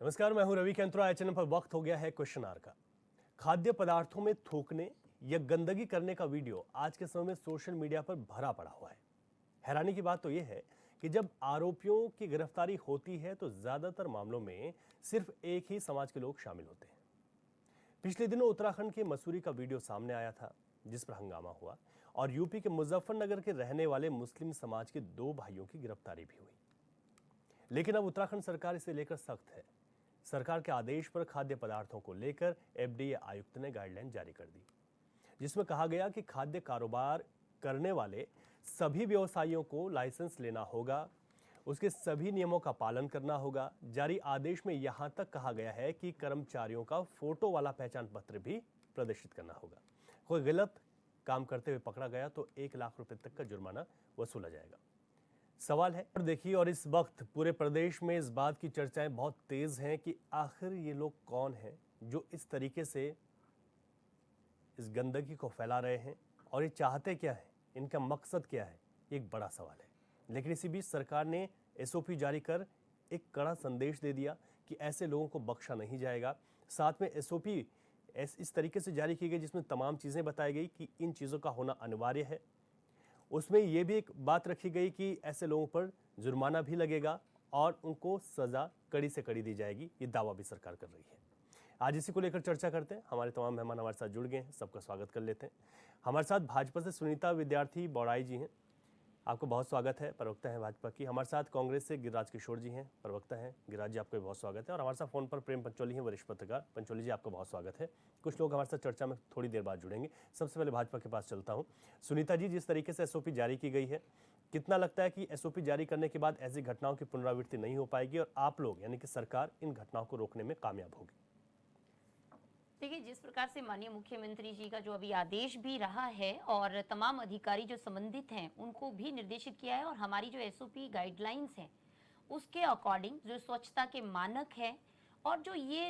नमस्कार, मैं हूं रवि केंद्रा। चैनल पर वक्त हो गया है क्वेश्चन आवर का। खाद्य पदार्थों में थूकने या गंदगी करने का वीडियो आज के समय में सोशल मीडिया पर भरा पड़ा हुआ है। हैरानी की बात तो यह है कि जब आरोपियों की गिरफ्तारी होती है तो ज्यादातर मामलों में सिर्फ एक ही समाज के लोग शामिल होते हैं। पिछले दिनों उत्तराखंड के मसूरी का वीडियो सामने आया था जिस पर हंगामा हुआ और यूपी के मुजफ्फरनगर के रहने वाले मुस्लिम समाज के 2 भाइयों की गिरफ्तारी भी हुई। लेकिन अब उत्तराखंड सरकार इसे लेकर सख्त है। सरकार के आदेश पर खाद्य पदार्थों को लेकर एफडीए आयुक्त ने गाइडलाइन जारी कर दी, जिसमें कहा गया कि खाद्य कारोबार करने वाले सभी व्यवसायियों को लाइसेंस लेना होगा, उसके सभी नियमों का पालन करना होगा। जारी आदेश में यहां तक कहा गया है कि कर्मचारियों का फोटो वाला पहचान पत्र भी प्रदर्शित करना होगा। कोई गलत काम करते हुए पकड़ा गया तो 1 लाख रुपए तक का जुर्माना वसूला जाएगा। सवाल है और देखिए, और इस वक्त पूरे प्रदेश में इस बात की चर्चाएं बहुत तेज हैं कि आखिर ये लोग कौन हैं जो इस तरीके से इस गंदगी को फैला रहे हैं और ये चाहते क्या है, इनका मकसद क्या है, ये एक बड़ा सवाल है। लेकिन इसी बीच सरकार ने एसओपी जारी कर एक कड़ा संदेश दे दिया कि ऐसे लोगों को बख्शा नहीं जाएगा। साथ में एसओपी इस तरीके से जारी की गई जिसमें तमाम चीजें बताई गई कि इन चीजों का होना अनिवार्य है। उसमें यह भी एक बात रखी गई कि ऐसे लोगों पर जुर्माना भी लगेगा और उनको सजा कड़ी से कड़ी दी जाएगी। ये दावा भी सरकार कर रही है। आज इसी को लेकर चर्चा करते हैं। हमारे तमाम मेहमान हमारे साथ जुड़ गए हैं, सबका स्वागत कर लेते हैं। हमारे साथ भाजपा से सुनीता विद्यार्थी बौड़ाई जी हैं, आपको बहुत स्वागत है, प्रवक्ता हैं भाजपा की। हमारे साथ कांग्रेस से गिरिराज किशोर जी हैं, प्रवक्ता हैं। गिरिराज जी, आपका बहुत स्वागत है। और हमारे साथ फोन पर प्रेम पंचोली हैं, वरिष्ठ पत्रकार। पंचोली जी, आपका बहुत स्वागत है। कुछ लोग हमारे साथ चर्चा में थोड़ी देर बाद जुड़ेंगे। सबसे पहले भाजपा के पास चलता हूं। सुनीता जी, जिस तरीके से एसओपी जारी की गई है, कितना लगता है कि एसओपी जारी करने के बाद ऐसी घटनाओं की पुनरावृत्ति नहीं हो पाएगी और आप लोग यानी कि सरकार इन घटनाओं को रोकने में कामयाब होगी? देखिए, जिस प्रकार से माननीय मुख्यमंत्री जी का जो अभी आदेश भी रहा है और तमाम अधिकारी जो संबंधित हैं उनको भी निर्देशित किया है, और हमारी जो एसओपी गाइडलाइंस हैं उसके अकॉर्डिंग जो स्वच्छता के मानक हैं और जो ये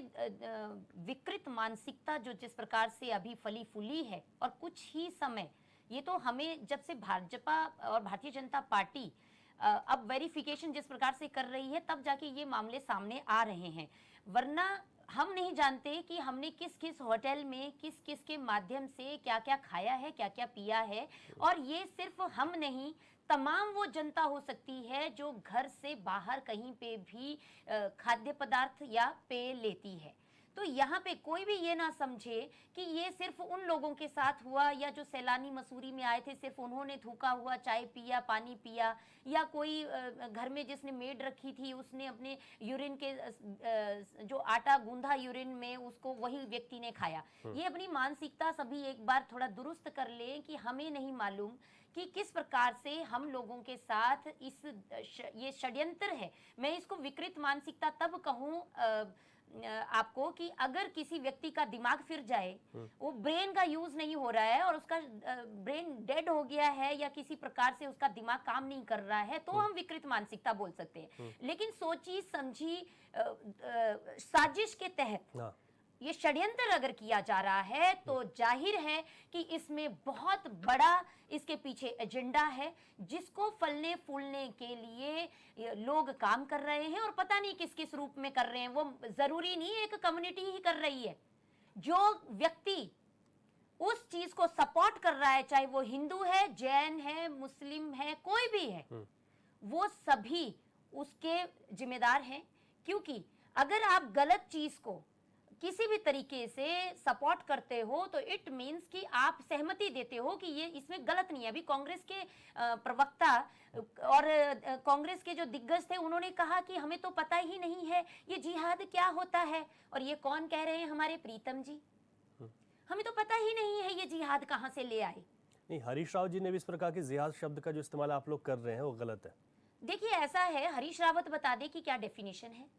विकृत मानसिकता जो जिस प्रकार से अभी फली फूली है, और कुछ ही समय ये तो हमें जब से भाजपा और भारतीय जनता पार्टी अब वेरिफिकेशन जिस प्रकार से कर रही है तब जाके ये मामले सामने आ रहे हैं। वरना हम नहीं जानते कि हमने किस किस होटल में किस किस के माध्यम से क्या क्या खाया है, क्या क्या पिया है। और ये सिर्फ हम नहीं, तमाम वो जनता हो सकती है जो घर से बाहर कहीं पे भी खाद्य पदार्थ या पेय लेती है। तो यहाँ पे कोई भी ये ना समझे कि ये सिर्फ उन लोगों के साथ हुआ, या जो सैलानी मसूरी में आए थे सिर्फ उन्होंने थूका हुआ चाय पिया, पानी पिया, या कोई घर में जिसने मेड रखी थी उसने अपने यूरिन के जो आटा गूंधा यूरिन में उसको वही व्यक्ति ने खाया। ये अपनी मानसिकता सभी एक बार थोड़ा दुरुस्त कर लें कि हमें नहीं मालूम कि किस प्रकार से हम लोगों के साथ ये षड्यंत्र है। मैं इसको विकृत मानसिकता तब कहूँ आपको कि अगर किसी व्यक्ति का दिमाग फिर जाए, वो ब्रेन का यूज नहीं हो रहा है और उसका ब्रेन डेड हो गया है या किसी प्रकार से उसका दिमाग काम नहीं कर रहा है, तो हम विकृत मानसिकता बोल सकते हैं। लेकिन सोची समझी साजिश के तहत ये षड्यंत्र अगर किया जा रहा है तो जाहिर है कि इसमें बहुत बड़ा इसके पीछे एजेंडा है, जिसको फलने फूलने के लिए लोग काम कर रहे हैं और पता नहीं किस किस रूप में कर रहे हैं। वो जरूरी नहीं एक कम्युनिटी ही कर रही है। जो व्यक्ति उस चीज को सपोर्ट कर रहा है, चाहे वो हिंदू है, जैन है, मुस्लिम है, कोई भी है, वो सभी उसके जिम्मेदार हैं। क्योंकि अगर आप गलत चीज को किसी भी तरीके से सपोर्ट करते हो तो इट मींस कि आप सहमति देते हो कि ये इसमें गलत नहीं है। अभी कांग्रेस के प्रवक्ता और कांग्रेस के जो दिग्गज थे उन्होंने कहा कि हमें तो पता ही नहीं है ये जिहाद क्या होता है। और ये कौन कह रहे हैं? हमारे प्रीतम जी। हमें तो पता ही नहीं है ये जिहाद कहां से ले आए। नहीं, हरीश रावत जी ने भी इस प्रकार के जिहाद शब्द का जो इस्तेमाल आप लोग कर रहे हैं वो गलत है। देखिए, ऐसा है, हरीश रावत बता दे कि क्या डेफिनेशन है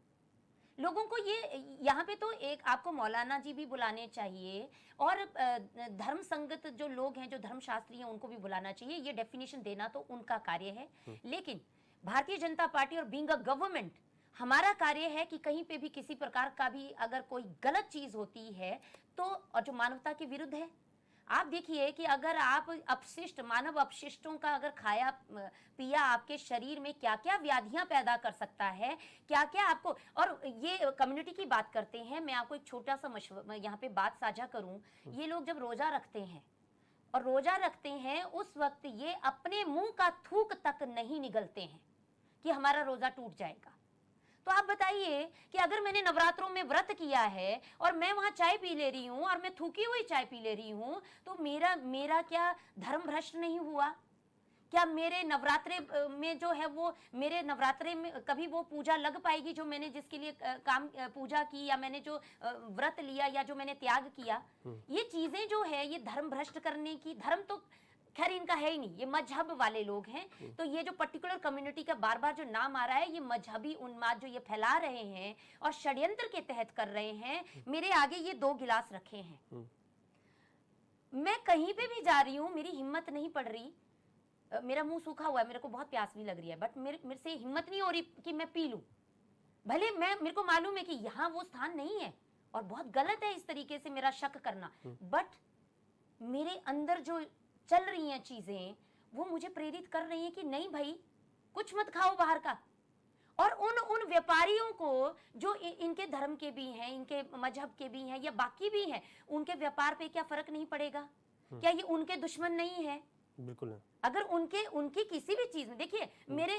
लोगों को। ये यहाँ पे तो एक आपको मौलाना जी भी बुलाने चाहिए और धर्म संगत जो लोग हैं, जो धर्मशास्त्री हैं, उनको भी बुलाना चाहिए। ये डेफिनेशन देना तो उनका कार्य है। लेकिन भारतीय जनता पार्टी और बीइंग अ गवर्नमेंट, हमारा कार्य है कि कहीं पे भी किसी प्रकार का भी अगर कोई गलत चीज होती है तो, और जो मानवता के विरुद्ध है, आप देखिए कि अगर आप अपशिष्ट, मानव अपशिष्टों का अगर खाया पिया आपके शरीर में क्या क्या व्याधियां पैदा कर सकता है, क्या क्या आपको। और ये कम्युनिटी की बात करते हैं, मैं आपको एक छोटा सा यहाँ पे बात साझा करूं। ये लोग जब रोजा रखते हैं और रोजा रखते हैं उस वक्त ये अपने मुंह का थूक तक नहीं निगलते हैं कि हमारा रोजा टूट जाएगा। तो आप बताइए कि अगर मैंने नवरात्रों में व्रत किया है और मैं वहां चाय पी ले रही हूं और मैं थूकी हुई चाय पी ले रही हूं, तो मेरा क्या धर्म भ्रष्ट नहीं हुआ? क्या मेरे नवरात्रे में जो है वो मेरे नवरात्रे में कभी वो पूजा लग पाएगी जो मैंने जिसके लिए काम पूजा की, या मैंने जो व्रत लिया, या जो मैंने त्याग किया? ये चीजें जो है ये धर्म भ्रष्ट करने की, धर्म तो खैर इनका है ही नहीं, ये मजहब वाले लोग हैं। तो ये जो पर्टिकुलर कम्युनिटी का बार बार जो नाम आ रहा है, ये मजहबी उन्माद जो ये फैला रहे हैं और षड्यंत्र के तहत कर रहे हैं। मेरे आगे ये 2 गिलास रखे हैं, मैं कहीं पे भी जा रही हूँ, मेरी हिम्मत नहीं पड़ रही, मेरा मुंह सूखा हुआ है, मेरे को बहुत प्यास भी लग रही है, बट मेरे से हिम्मत नहीं हो रही कि मैं पी लूं। भले मेरे को मालूम है कि यहाँ वो स्थान नहीं है और बहुत गलत है इस तरीके से मेरा शक करना, बट मेरे अंदर जो चल रही हैं चीजें वो मुझे प्रेरित कर रही हैं कि नहीं भाई, कुछ मत खाओ बाहर का। और उन व्यापारियों को जो इनके धर्म के भी हैं, इनके मजहब के भी हैं, या बाकी भी हैं, उनके व्यापार पे क्या फर्क नहीं पड़ेगा? क्या ये उनके दुश्मन नहीं है? बिल्कुल है। अगर उनकी किसी भी चीज में देखिए, मेरे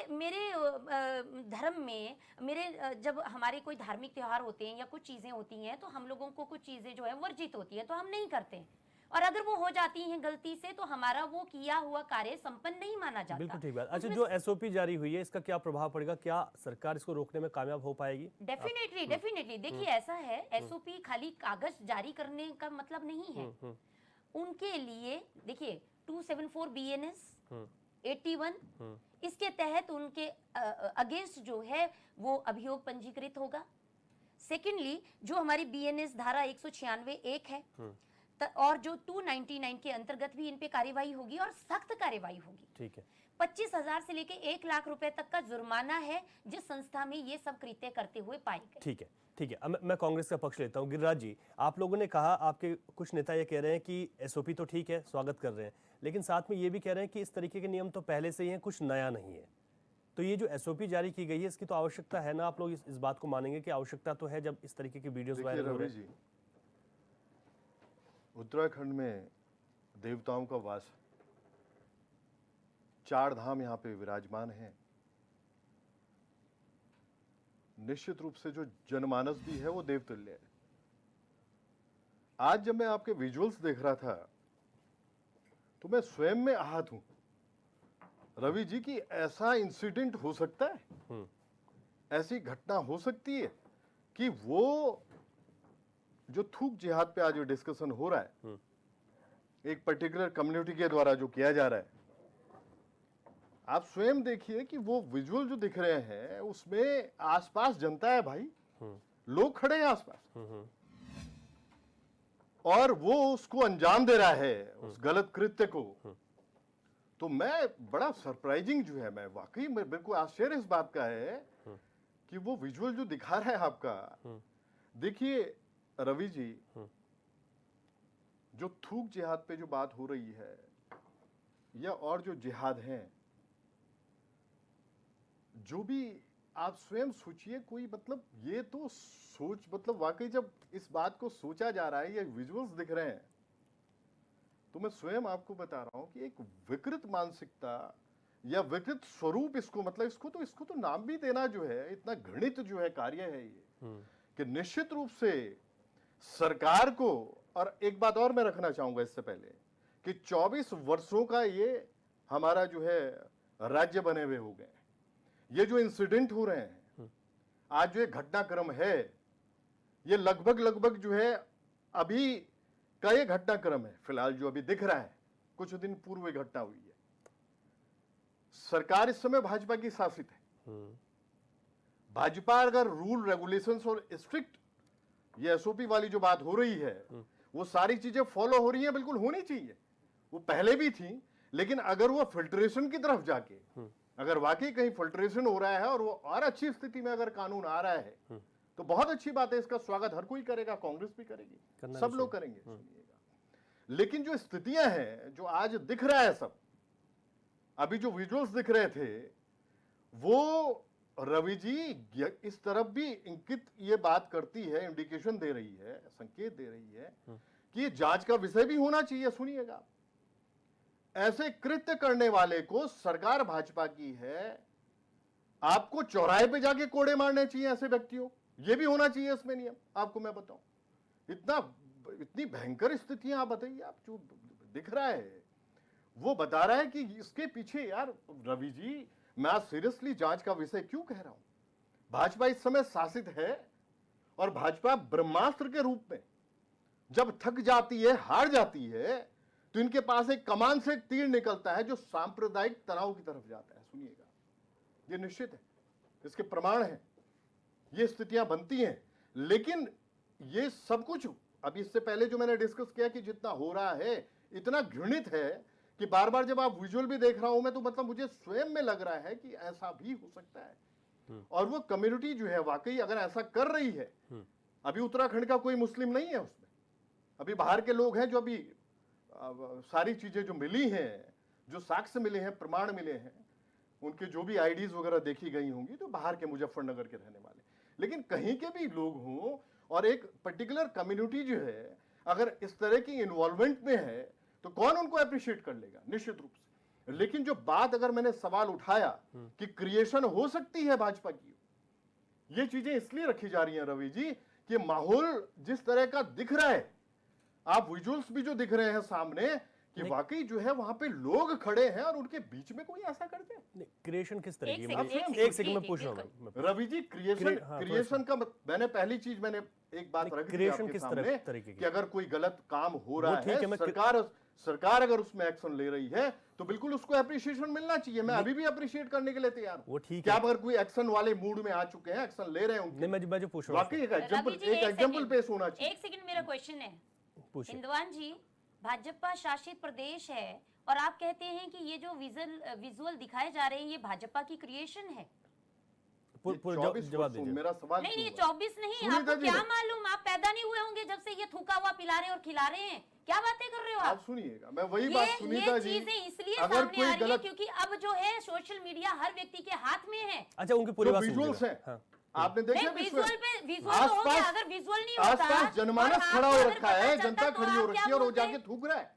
धर्म में, मेरे जब हमारे कोई धार्मिक त्योहार होते हैं या कुछ चीजें होती हैं, तो हम लोगों को कुछ चीजें जो है वर्जित होती है, तो हम नहीं करते। और अगर वो हो जाती हैं गलती से, तो हमारा वो किया हुआ कार्य संपन्न नहीं माना जाता। बिल्कुल ठीक बात। अच्छा, जो एसओपी जारी हुई है इसका क्या प्रभाव पड़ेगा? क्या सरकार इसको रोकने में कामयाब हो पाएगी? डेफिनेटली देखिए, ऐसा है, एसओपी खाली कागज जारी करने का मतलब नहीं है। उनके लिए देखिए 274 BNS 81 इसके तहत उनके अगेंस्ट जो है वो अभियोग पंजीकृत होगा। सेकेंडली जो हमारी BNS धारा 196(1) है, और जो 299 के अंतर्गत भी इन पे कार्यवाही होगी और सख्त कार्यवाही होगी। ठीक है। 25,000 से लेके 1 लाख रुपए तक का जुर्माना है जिस संस्था में ये सब कृत्य करते हुए पाए गए। ठीक है, ठीक है। अब मैं कांग्रेस का पक्ष लेता हूं। गिरिराज जी, आप लोगों ने कहा, आपके कुछ नेता ये कह रहे हैं कि एसओपी तो ठीक है, स्वागत कर रहे हैं, लेकिन साथ में ये भी कह रहे हैं कि इस तरीके के नियम तो पहले से ही हैं, कुछ नया नहीं है। तो ये जो एसओपी जारी की गई है इसकी तो आवश्यकता है ना? आप लोग इस बात को मानेंगे कि आवश्यकता तो है जब इस तरीके की वीडियोस वायरल हो रही है? उत्तराखंड में देवताओं का वास, 4 धाम यहाँ पे विराजमान हैं। निश्चित रूप से जो जनमानस भी है वो देवतुल्य है। आज जब मैं आपके विजुअल्स देख रहा था तो मैं स्वयं में आहत हूं, रवि जी, की ऐसा इंसिडेंट हो सकता है, ऐसी घटना हो सकती है कि वो जो थूक जिहाद पे आज जो डिस्कशन हो रहा है, एक पर्टिकुलर कम्युनिटी के द्वारा जो किया जा रहा है, आप स्वयं देखिए कि वो विजुअल जो दिख रहे हैं उसमें आसपास जनता है भाई, लोग खड़े हैं आसपास, और वो उसको अंजाम दे रहा है उस गलत कृत्य को। तो मैं बड़ा सरप्राइजिंग जो है, मैं वाकई मेरे को आश्चर्य इस बात का है कि वो विजुअल जो दिखा रहा है आपका, देखिए रवि जी, जो थूक जिहाद पे जो बात हो रही है या और जो जिहाद हैं, जो भी आप स्वयं सोचिए, कोई मतलब ये तो सोच, मतलब वाकई जब इस बात को सोचा जा रहा है, ये विजुअल्स दिख रहे हैं, तो मैं स्वयं आपको बता रहा हूं कि एक विकृत मानसिकता या विकृत स्वरूप, इसको मतलब इसको तो नाम भी देना जो है, इतना घृणित जो है कार्य है ये, कि निश्चित रूप से सरकार को, और एक बात और मैं रखना चाहूंगा इससे पहले, कि 24 वर्षों का ये हमारा जो है राज्य बने हुए हो गए, ये जो इंसिडेंट हो रहे हैं, आज जो घटनाक्रम है, ये लगभग जो है अभी का ये घटनाक्रम है फिलहाल जो अभी दिख रहा है, कुछ दिन पूर्व ये घटना हुई है। सरकार इस समय भाजपा की शासित है। भाजपा अगर रूल रेगुलेशंस और स्ट्रिक्ट ये एसओपी वाली जो बात हो रही है, वो सारी चीजें फॉलो हो रही हैं, बिल्कुल होनी चाहिए, वो पहले भी थी, लेकिन अगर वो फिल्ट्रेशन की तरफ जाके अगर वाकई कहीं फिल्ट्रेशन हो रहा है और वो और अच्छी स्थिति में अगर कानून आ रहा है, तो बहुत अच्छी बात है, इसका स्वागत हर कोई करेगा, कांग्रेस भी करेगी, सब लोग करेंगे, सुनिएगा। लेकिन जो स्थितियां हैं, जो आज दिख रहा है सब, अभी जो विजुअल्स दिख रहे थे, वो रवि जी इस तरफ भी इंगित ये बात करती है, इंडिकेशन दे रही है, संकेत दे रही है कि ये जांच का विषय भी होना चाहिए। सुनिएगा, ऐसे कृत्य करने वाले को सरकार भाजपा की है, आपको चौराहे पे जाके कोड़े मारने चाहिए ऐसे व्यक्तियों, ये भी होना चाहिए इसमें नियम। आपको मैं बताऊं, इतनी भयंकर स्थितियां आप बताइए, आप जो दिख रहा है वो बता रहा है कि इसके पीछे, यार रवि जी, मैं आज सीरियसली जांच का विषय क्यों कह रहा हूं। भाजपा इस समय शासित है और भाजपा ब्रह्मास्त्र के रूप में जब थक जाती है, हार जाती है, तो इनके पास एक कमान से एक तीर निकलता है जो सांप्रदायिक तनाव की तरफ जाता है। सुनिएगा, ये निश्चित है, इसके प्रमाण हैं, ये स्थितियां बनती हैं। लेकिन ये सब कुछ अभी इससे पहले जो मैंने डिस्कस किया कि जितना हो रहा है इतना घृणित है कि बार बार जब आप विजुअल भी देख रहा हूं मैं, तो मतलब मुझे स्वयं में लग रहा है कि ऐसा भी हो सकता है। और वो कम्युनिटी जो है वाकई अगर ऐसा कर रही है, अभी उत्तराखंड का कोई मुस्लिम नहीं है उसमें, अभी बाहर के लोग हैं, जो अभी सारी चीजें जो मिली हैं, जो साक्ष्य मिले हैं, प्रमाण मिले हैं, उनके जो भी आईडीज वगैरह देखी गई होंगी, तो बाहर के मुजफ्फरनगर के रहने वाले, लेकिन कहीं के भी लोग हों और एक पर्टिकुलर कम्युनिटी जो है अगर इस तरह की इन्वॉल्वमेंट में है, तो कौन उनको अप्रिशिएट कर लेगा, निश्चित रूप से। लेकिन जो बात अगर मैंने सवाल उठाया कि क्रिएशन हो सकती है भाजपा की, ये चीजें इसलिए रखी जा रही हैं रवि जी कि माहौल जिस तरह का दिख रहा है, आप विजुअल्स भी जो दिख रहे हैं सामने, कि वाकई जो है वहां पे लोग खड़े हैं और उनके बीच में कोई ऐसा करते हैं। क्रिएशन किस तरह की, एक सेकंड में पूछ रहा हूं रवि जी, क्रिएशन का मैंने पहली चीज मैंने एक बात रखी थी आपके सामने कि अगर कोई गलत काम हो रहा है, सरकार अगर उसमें एक्शन ले रही है, तो बिल्कुल उसको अप्रिशिएशन मिलना चाहिए। मैं अभी भी अप्रिशिएट करने के लिए तैयार हूं। वो ठीक है, अगर कोई एक्शन वाले मूड में आ चुके हैं, एक्शन ले रहे हैं उनके, मैं जो पूछ रहा हूं, वाकई एक एग्जांपल पेश होना चाहिए। एक सेकंड, मेरा क्वेश्चन है इंदवान जी, भाजपा शासित प्रदेश है और आप कहते हैं कि ये जो विजुअल दिखाए जा रहे हैं ये भाजपा की क्रिएशन है। जवाब दीजिए मेरा सवाल। नहीं 24 नहीं, आपको क्या मालूम, आप पैदा नहीं हुए होंगे जब से ये थूका हुआ पिला रहे और खिला रहे हैं। क्या बातें कर रहे हो आप? सुनिएगा, मैं वही बात सुनीता जी, ये चीजें इसलिए सामने आ रही है क्योंकि अब जो है सोशल मीडिया हर व्यक्ति के हाथ में है। अच्छा, उनकी पूरी बात विजुअल्स है, आपने देखा विजुअल पे विजुअल तो हो गया, अगर विजुअल नहीं होता, आसपास जनमानस खड़ा हो रखा है, जनता खड़ी हो रखी है और वो जाके थूक रहा है।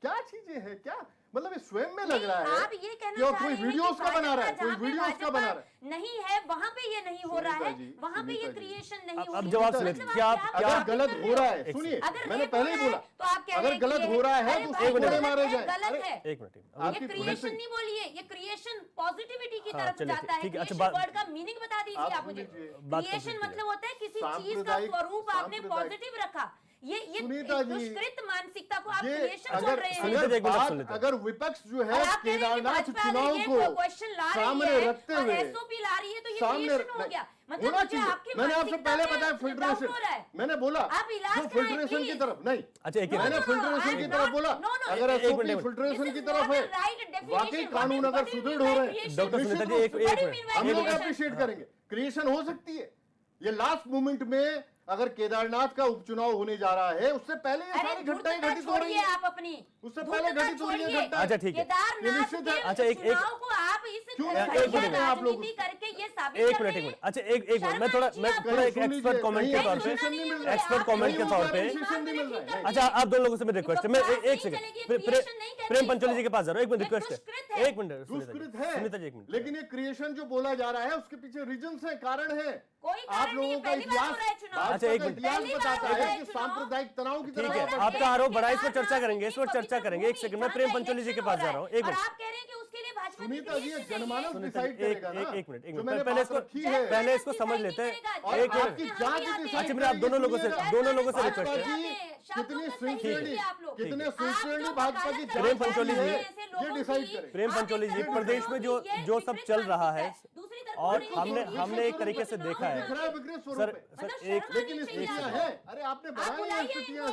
क्या चीजें हैं, क्या मतलब ये स्वयं में लग रहा है आप ये कहना कि कोई वीडियोस का बना रहा है, कोई वीडियोस का बना रहा है, नहीं है वहां पे ये नहीं हो रहा है, वहां पे ये क्रिएशन नहीं हो रहा है। अब जवाब सुनिए, क्या अगर गलत हो रहा है, सुनिए मैंने पहले ही बोला, तो आप कह रहे अगर गलत हो रहा है तो उसको कोड़े मारे जाए। गलत है, एक मिनट, ये क्रिएशन नहीं बोलिए, ये क्रिएशन पॉजिटिविटी की तरफ जाता है। क्रिएशन वर्ड का मीनिंग बता दीजिए आप मुझे। क्रिएशन मतलब होता है किसी चीज का स्वरूप आपने पॉजिटिव रखा। ये दुष्कृत मानसिकता को आप क्रिएशन बोल रहे हैं। अगर विपक्ष जो है केदारनाथ चुनाव को सामने रखते हुए एसओपी ला रही है तो ये क्रिएशन हो गया। मतलब मुझे आपकी मैंने आपसे पहले बताया फिल्ट्रेशन, मैंने बोला आप इलाज फिल्ट्रेशन की तरफ नहीं। अच्छा, मैंने फिल्ट्रेशन की तरफ बोला, अगर एसओपी फिल्ट्रेशन की तरफ है, वाकई कानून अगर सुदृढ़ हो रहे हैं, डॉक्टर सुनीता जी हम लोग अप्रिशिएट करेंगे। क्रिएशन हो सकती है, ये लास्ट मोमेंट में अगर केदारनाथ का उपचुनाव होने जा रहा है, उससे पहले ये सारी घटनाएं घटित हो रही है, आप अपनी उससे पहले घटित हो रही है घटना। अच्छा ठीक है, अच्छा एक को आप इस राजनीति करके ये साबित एक मिनट, अच्छा एक मिनट, मैं थोड़ा एक एक्सपर्ट कमेंट के तौर पे अच्छा आप दोनों लोगों से मेरी रिक्वेस्ट है, मैं एक सेकंड प्रेम पंचोली जी के पास जा रहा हूँ, एक मिनट रिक्वेस्ट है, एक मिनट सुनीता जी एक मिनट। लेकिन ये क्रिएशन जो बोला जा रहा है उसके पीछे रीजंस है, कारण है। आप लोगों का इतिहास अच्छा एक मिनट बताता है कि सांप्रदायिक तनाव की तरफ। ठीक है, आपका आरोप बड़ा, इस पर चर्चा करेंगे, इस पर चर्चा करेंगे। एक सेकंड, मैं प्रेम पंचोली जी के पास जा रहा हूँ, एक मिनट। आप कह रहे हैं कि उसके लिए भाजपा सुनीता जी जनमानस डिसाइड करेगा ना। एक मिनट, पहले इसको समझ लेते हैं। एक मिनट, अच्छा मेरा आप दोनों लोगों से रिक्वेस्ट है, कितनी सिंसियरली भाजपा की प्रेम पंचोली जी, ये डिसाइड करें। प्रेम पंचोली जी, प्रदेश में जो सब चल रहा है और हमने एक तरीके से देखा है सर एक, लेकिन स्थितियां है, अरे आपने बनाई है स्थितियां।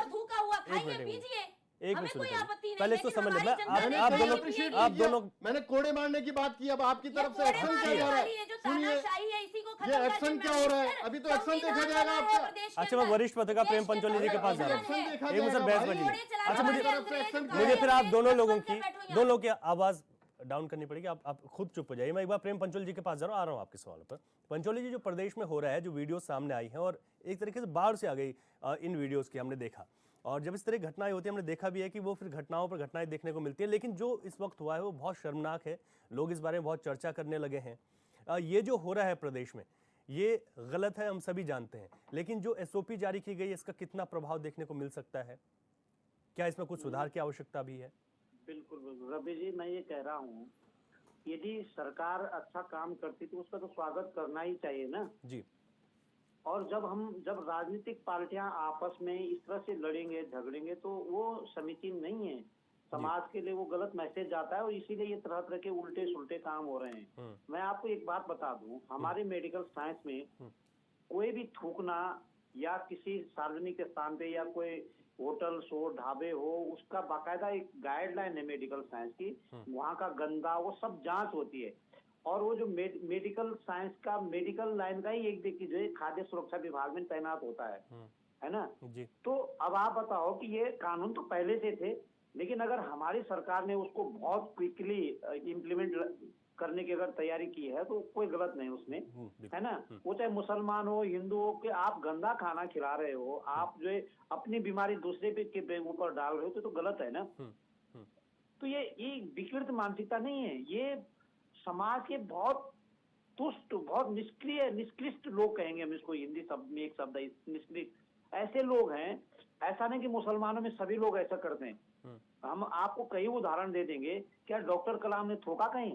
एक एक हमें मिनट सुनो कोई पहले। आपत्ति नहीं, पहले इसको लेकिन समझ ले। हमारी मैं जनता आप ने आप कहीं दोनों appreciate आप किया। दोनों मैंने कोड़े मारने की बात की, अब आपकी तरफ से ये एक्शन कोड़े क्या जा रहा मारने वाली है? ये जो सुनिए, तानाशाही है, इसी को खत्म ये करके एक्शन क्या मैं हो रहा है? फिर अभी तो एक्शन देखा संविधान जाएगा बना है आपका। प्रदेश के अच्छा, मैं अंदर। वरिष्ठ पत्रकार प्रेम देश के पंचोली जी के अंदर पास जा रहा एक्शन संविधान हूँ। देखा है। एक मिनट सर, जाएगा बहस भाई। बची घोड़े चलाने अच्छा, मुझे वाले तरफ से अंग्रेज एक्शन काले मुझे फिर आप अंग्रेज दोनों लोगों बचपन से की बैठो यहाँ। दोनों लोगों की आवाज डाउन करनी पड़ेगी। आप खुद चुप हो जाइए। मैं एक बार प्रेम पंचोली जी के पास जा रहा हूँ, आ रहा हूँ आपके सवालों पर। पंचोली जी, जो प्रदेश में हो रहा है, जो वीडियो सामने आई है और एक तरीके से बाढ़ से आ गई इन वीडियोस की, हमने देखा। और जब इस तरह की घटनाएं होती है, हमने देखा भी है कि वो फिर घटनाओं पर घटनाएं देखने को मिलती है। लेकिन जो इस वक्त हुआ है वो बहुत शर्मनाक है। लोग इस बारे में बहुत चर्चा करने लगे हैं। ये जो हो रहा है प्रदेश में, ये गलत है, हम सभी जानते हैं। लेकिन जो एसओपी जारी की गई है, इसका कितना प्रभाव देखने को मिल सकता है? क्या इसमें कुछ सुधार की आवश्यकता भी है? बिल्कुल बिल्कुल रवि जी, मैं ये कह रहा हूँ, यदि सरकार अच्छा काम करती तो उसका तो स्वागत करना ही चाहिए ना। जी। और जब राजनीतिक पार्टियां आपस में इस तरह से लड़ेंगे झगड़ेंगे तो वो समीचीन नहीं है। समाज के लिए वो गलत मैसेज जाता है और इसीलिए ये तरह तरह के उल्टे सुलटे काम हो रहे हैं। मैं आपको एक बात बता दूं, हमारे मेडिकल साइंस में कोई भी थूकना या किसी सार्वजनिक स्थान पे या कोई होटल शो ढाबे हो, उसका बाकायदा एक गाइडलाइन है मेडिकल साइंस की। वहाँ का गंदा वो सब जांच होती है। और वो जो मेडिकल साइंस का मेडिकल लाइन का ही एक व्यक्ति जो है खाद्य सुरक्षा विभाग में तैनात होता है ना जी। तो अब आप बताओ कि ये कानून तो पहले से थे, लेकिन अगर हमारी सरकार ने उसको बहुत क्विकली इम्प्लीमेंट करने की अगर तैयारी की है तो कोई गलत नहीं उसमें, है ना। वो चाहे मुसलमान हो हिंदू हो, कि आप गंदा खाना खिला रहे हो, आप जो है अपनी बीमारी दूसरे पे के ऊपर डाल रहे हो तो गलत है ना। तो ये विकृत मानसिकता नहीं है, ये समाज के बहुत तुष्ट, बहुत निष्कृष्ट लोग कहेंगे हम इसको, हिंदी शब्द में एक शब्द है निष्कृष्ट, ऐसे लोग हैं। ऐसा नहीं कि मुसलमानों में सभी लोग ऐसा करते हैं। हम आपको कई उदाहरण दे देंगे। क्या डॉक्टर कलाम ने थोका कहीं?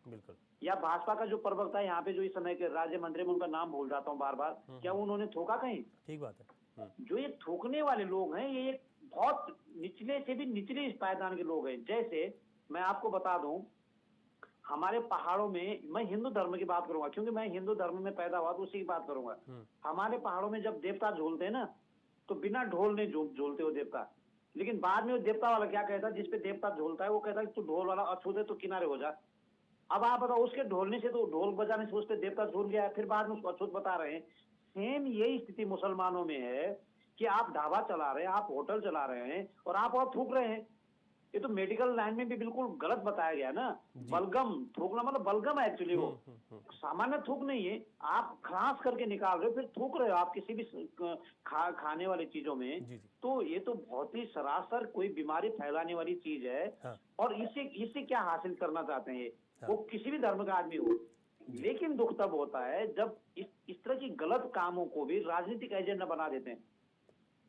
बिल्कुल। या भाजपा का जो प्रवक्ता है यहाँ पे जो इस समय के राज्य मंत्री में उनका नाम भूल जाता हूँ बार बार, क्या उन्होंने थोका कहीं? ठीक बात है। जो ये थूकने वाले लोग हैं ये एक बहुत निचले से भी निचले पायदान के लोग हैं। जैसे मैं आपको बता दूं, हमारे पहाड़ों में, मैं हिंदू धर्म की बात करूंगा क्योंकि मैं हिंदू धर्म में पैदा हुआ तो उसी की बात करूंगा। हमारे पहाड़ों में जब देवता झूलते हैं ना तो बिना ढोल नहीं झूलते वो देवता। लेकिन बाद में वो देवता वाला क्या कहता है, जिसपे देवता झूलता है वो कहता है तू ढोल वाला अछूत है तो किनारे हो जा। अब आप बताओ, उसके ढोलने से तो ढोल बजाने से उस पर देवता झूल गया है, फिर बाद में उसको अछूत बता रहे हैं। सेम यही स्थिति मुसलमानों में है कि आप ढाबा चला रहे हैं, आप होटल चला रहे हैं और आप और थूक रहे हैं। ये तो मेडिकल लाइन में भी बिल्कुल गलत बताया गया ना। बलगम थूकना मतलब बलगम है एक्चुअली, वो सामान्य थूक नहीं है। आप खांस करके निकाल रहे हो फिर थूक रहे हो आप किसी भी खाने वाली चीजों में। तो ये तो बहुत ही सरासर कोई बीमारी फैलाने वाली चीज है। और इससे क्या हासिल करना चाहते हैं वो किसी भी धर्म का आदमी हो। लेकिन दुख तब होता है जब इस तरह की गलत कामों को भी राजनीतिक एजेंडा बना देते हैं।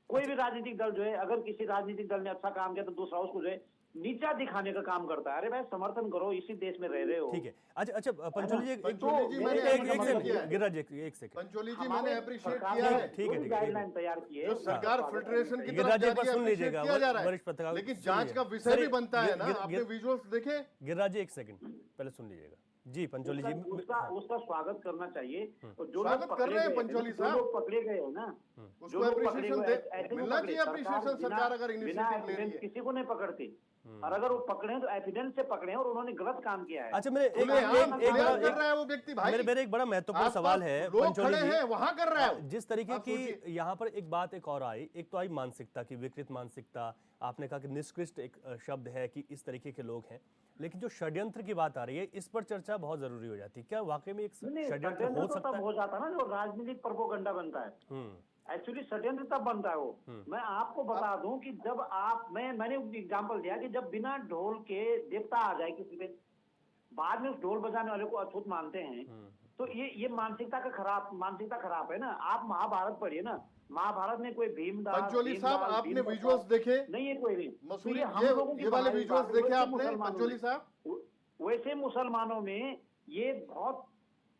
कोई भी राजनीतिक दल जो है, अगर किसी राजनीतिक दल ने अच्छा काम किया तो दूसरा उसको जो है नीचा दिखाने का काम करता है। अरे भाई समर्थन करो, इसी देश में रह रहे हो। ठीक है। अच्छा पंचोली जी, पंचोली जी, मैंने एक सेकंड, गिरिराज जी एक सेकंड। पंचोली जी, मैंने अप्रिशिएट सरकार किया ने है। ठीक है, गाइडलाइन तैयार की है, जो सरकार फिल्ट्रेशन की तरफ गिरिराज जी, जा एक बार रही है, सुन लीजिएगा, appreciate किया जा रहा है। वरिष्ठ पत्रकार लेकिन सुन जांच लीजिए। का विषय भी सर, बनता है ना। आपने गिर- विजुअल्स देखे? गिरिराज जी एक सेकंड पहले सुन लीजिएगा। जी पंचोली जी, उसका स्वागत करना चाहिए। और जो स्वागत लोग कर रहे हैं पकड़े गए, पंचोली जो साहब। लोग पकड़े गए हो ना, उसको जो लोग पकड़े appreciation हुए दे- ऐसे मिलना पकड़े, चाहिए appreciation सरकार अगर बिना initiative ले रही है। evidence किसी को नहीं पकड़ती। और अगर वो पकड़े तो एविडेंस से पकड़े और उन्होंने गलत काम किया है। अच्छा मेरे एक खुलेआम कर रहा है वो व्यक्ति भाई। मेरे एक बड़ा महत्वपूर्ण आसपास सवाल है लोग पंचोली खड़े जी, हैं, वहां कर रहा है वो। जिस तरीके आप की सोचिए। यहाँ पर एक बात एक और आई, एक तो आई मानसिकता की, विकृत मानसिकता। आपने कहा कि निष्कृष्ट एक शब्द है कि इस तरीके के लोग हैं। लेकिन जो षड्यंत्र की बात आ रही है, इस पर चर्चा बहुत जरूरी हो जाती है। क्या वाकई में एक षड्यंत्र हो तो सकता तब है? हो जाता है ना जो राजनीतिक प्रोपेगेंडा बनता है। एक्चुअली षड्यंत्र तब बनता है वो। मैं आपको बता दूं कि जब मैंने एग्जांपल दिया कि जब बिना ढोल के देवता आ जाए किसी पे, बाद में उस ढोल बजाने वाले को अछूत मानते हैं, तो ये मानसिकता खराब है ना। आप महाभारत पढ़िए ना, महाभारत में कोई भीमदास, पंचोली साहब, भीमलाल, आपने भीमप्रसाद विजुअल्स देखे? नहीं है कोई नहीं। मसूरी, तो हम लोगों की ये वाले हमारी विजुअल्स बात है, देखे वैसे आपने मुसलमानों पंचोली में- साहब? वैसे मुसलमानों में ये बहुत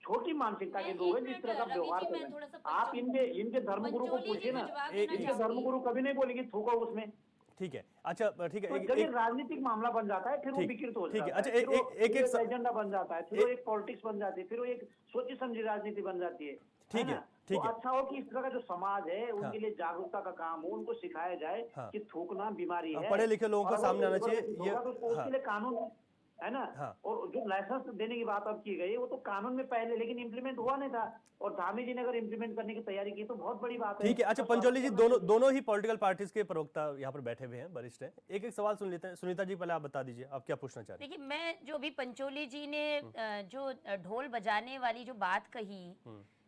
छोटी मानसिकता के लोग हैं जिस तरह का व्यवहार कर रहे हैं। आप इनके धर्मगुरु को पूछिए ना, इनके धर्मगुरु कभी नहीं बोलेंगे थूको उसमें। ठीक है। अच्छा ठीक है, तो एक- जब ये एक- राजनीतिक मामला बन जाता है फिर वो ठीक, विकृत हो ठीक है। जाता है। अच्छा, फिर वो एक एजेंडा बन जाता है, फिर वो एक पॉलिटिक्स बन जाती है, फिर वो एक सोची समझी राजनीति बन जाती है। ठीक है। ठीक तो है। अच्छा हो कि इस तरह का जो समाज है उनके लिए जागरूकता का काम हो, उनको सिखाया जाए हाँ। कि थूकना बीमारी है। पढ़े लिखे लोगों को और अगर सामने आना कोई चाहिए, होगा तो उसको हाँ। उसके लिए कानून है ना। हाँ। और जो लाइसेंस देने की बात अब की गई वो तो कानून में पहले, लेकिन इम्प्लीमेंट हुआ नहीं था। और धामी जी ने अगर इम्प्लीमेंट करने की तैयारी की तो बहुत बड़ी बात है। ठीक है। अच्छा, तो पंचोली जी, स्वागत दोनों करना दोनों ही पॉलिटिकल पार्टीज के प्रवक्ता यहाँ पर बैठे हुए हैं, वरिष्ठ हैं। एक एक सवाल सुन लेते हैं। सुनीता जी, पहले आप बता दीजिए आप क्या पूछना चाह रहे हैं। देखिए, मैं जो भी पंचोली जी ने जो ढोल बजाने वाली जो बात कही,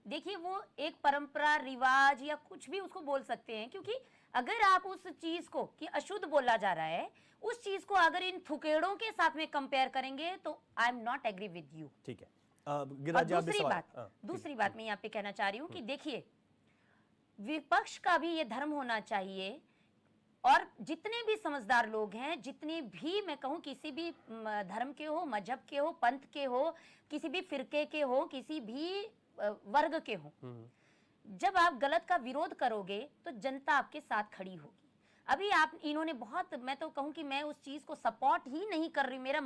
देखिए वो एक परंपरा, रिवाज या कुछ भी उसको बोल सकते हैं, क्योंकि अगर आप उस चीज को कि अशुद्ध बोला जा रहा है, उस चीज को अगर इन थुकेड़ों के साथ में कंपेयर करेंगे तो I am not agree with you. ठीक है। और गिरिराज जी, आप भी दूसरी सवाल- बात हाँ, ठीक दूसरी बात मैं यहाँ पे कहना चाह रही हूँ कि देखिए, विपक्ष का भी ये धर्म होना चाहिए, और जितने भी समझदार लोग हैं, जितने भी मैं कहूँ किसी भी धर्म के हो, मजहब के हो, पंथ के हो, किसी भी फिरके के हो, किसी भी वर्ग के हो, जब आप गलत का विरोध करोगे तो जनता आपके साथ खड़ी होगी। अभी आप इन्होंने बहुत, मैं तो कहूं कि मैं उस चीज को सपोर्ट ही नहीं कर रही, मेरा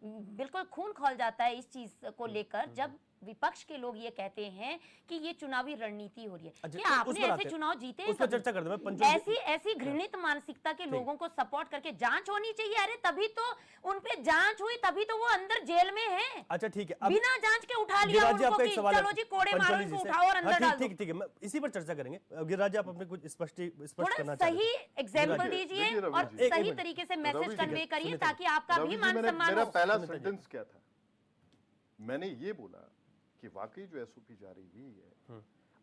बिल्कुल खून खौल जाता है इस चीज को लेकर जब विपक्ष के लोग ये कहते हैं कि ये चुनावी रणनीति हो रही है। अच्छा, क्या उस आपने पर आते ऐसे हैं। चुनाव जीते हैं उस पर कभी? चर्चा करते हैं। मैं पंचोली ऐसी घृणित मानसिकता के लोगों को सपोर्ट करके जांच होनी चाहिए। अरे तभी तो उन पे जांच हुई, तभी तो वो अंदर जेल में है। अच्छा, ठीक है। अब बिना जांच के उठा लिया गिरिराज जी, उनको आपका एक कि सवाल है चलो जी कोड़े मारो, पंचोली इनको जी से। उठाओ और हाँ, अंदर डाल दो। ठीक है। मैं इसी पर चर्चा करेंगे। गिरिराज जी, आप अपने कुछ स्पष्ट करना थोड़ा चाह रहे सही थे। एग्जाम्पल गिरिराज जी, दीजिए देखिए रवि और जी, एक सही मिनट। तरीके से रवि मैसेज जी, कन्वे करिए सुनीता जी, ताकि आपका रवि भी जी, मान सम्मान मेरा हो। पहला सुनीता जी। सेंटेंस क्या था? मैंने ये बोला कि वाकई जो एसओपी जारी हुई है,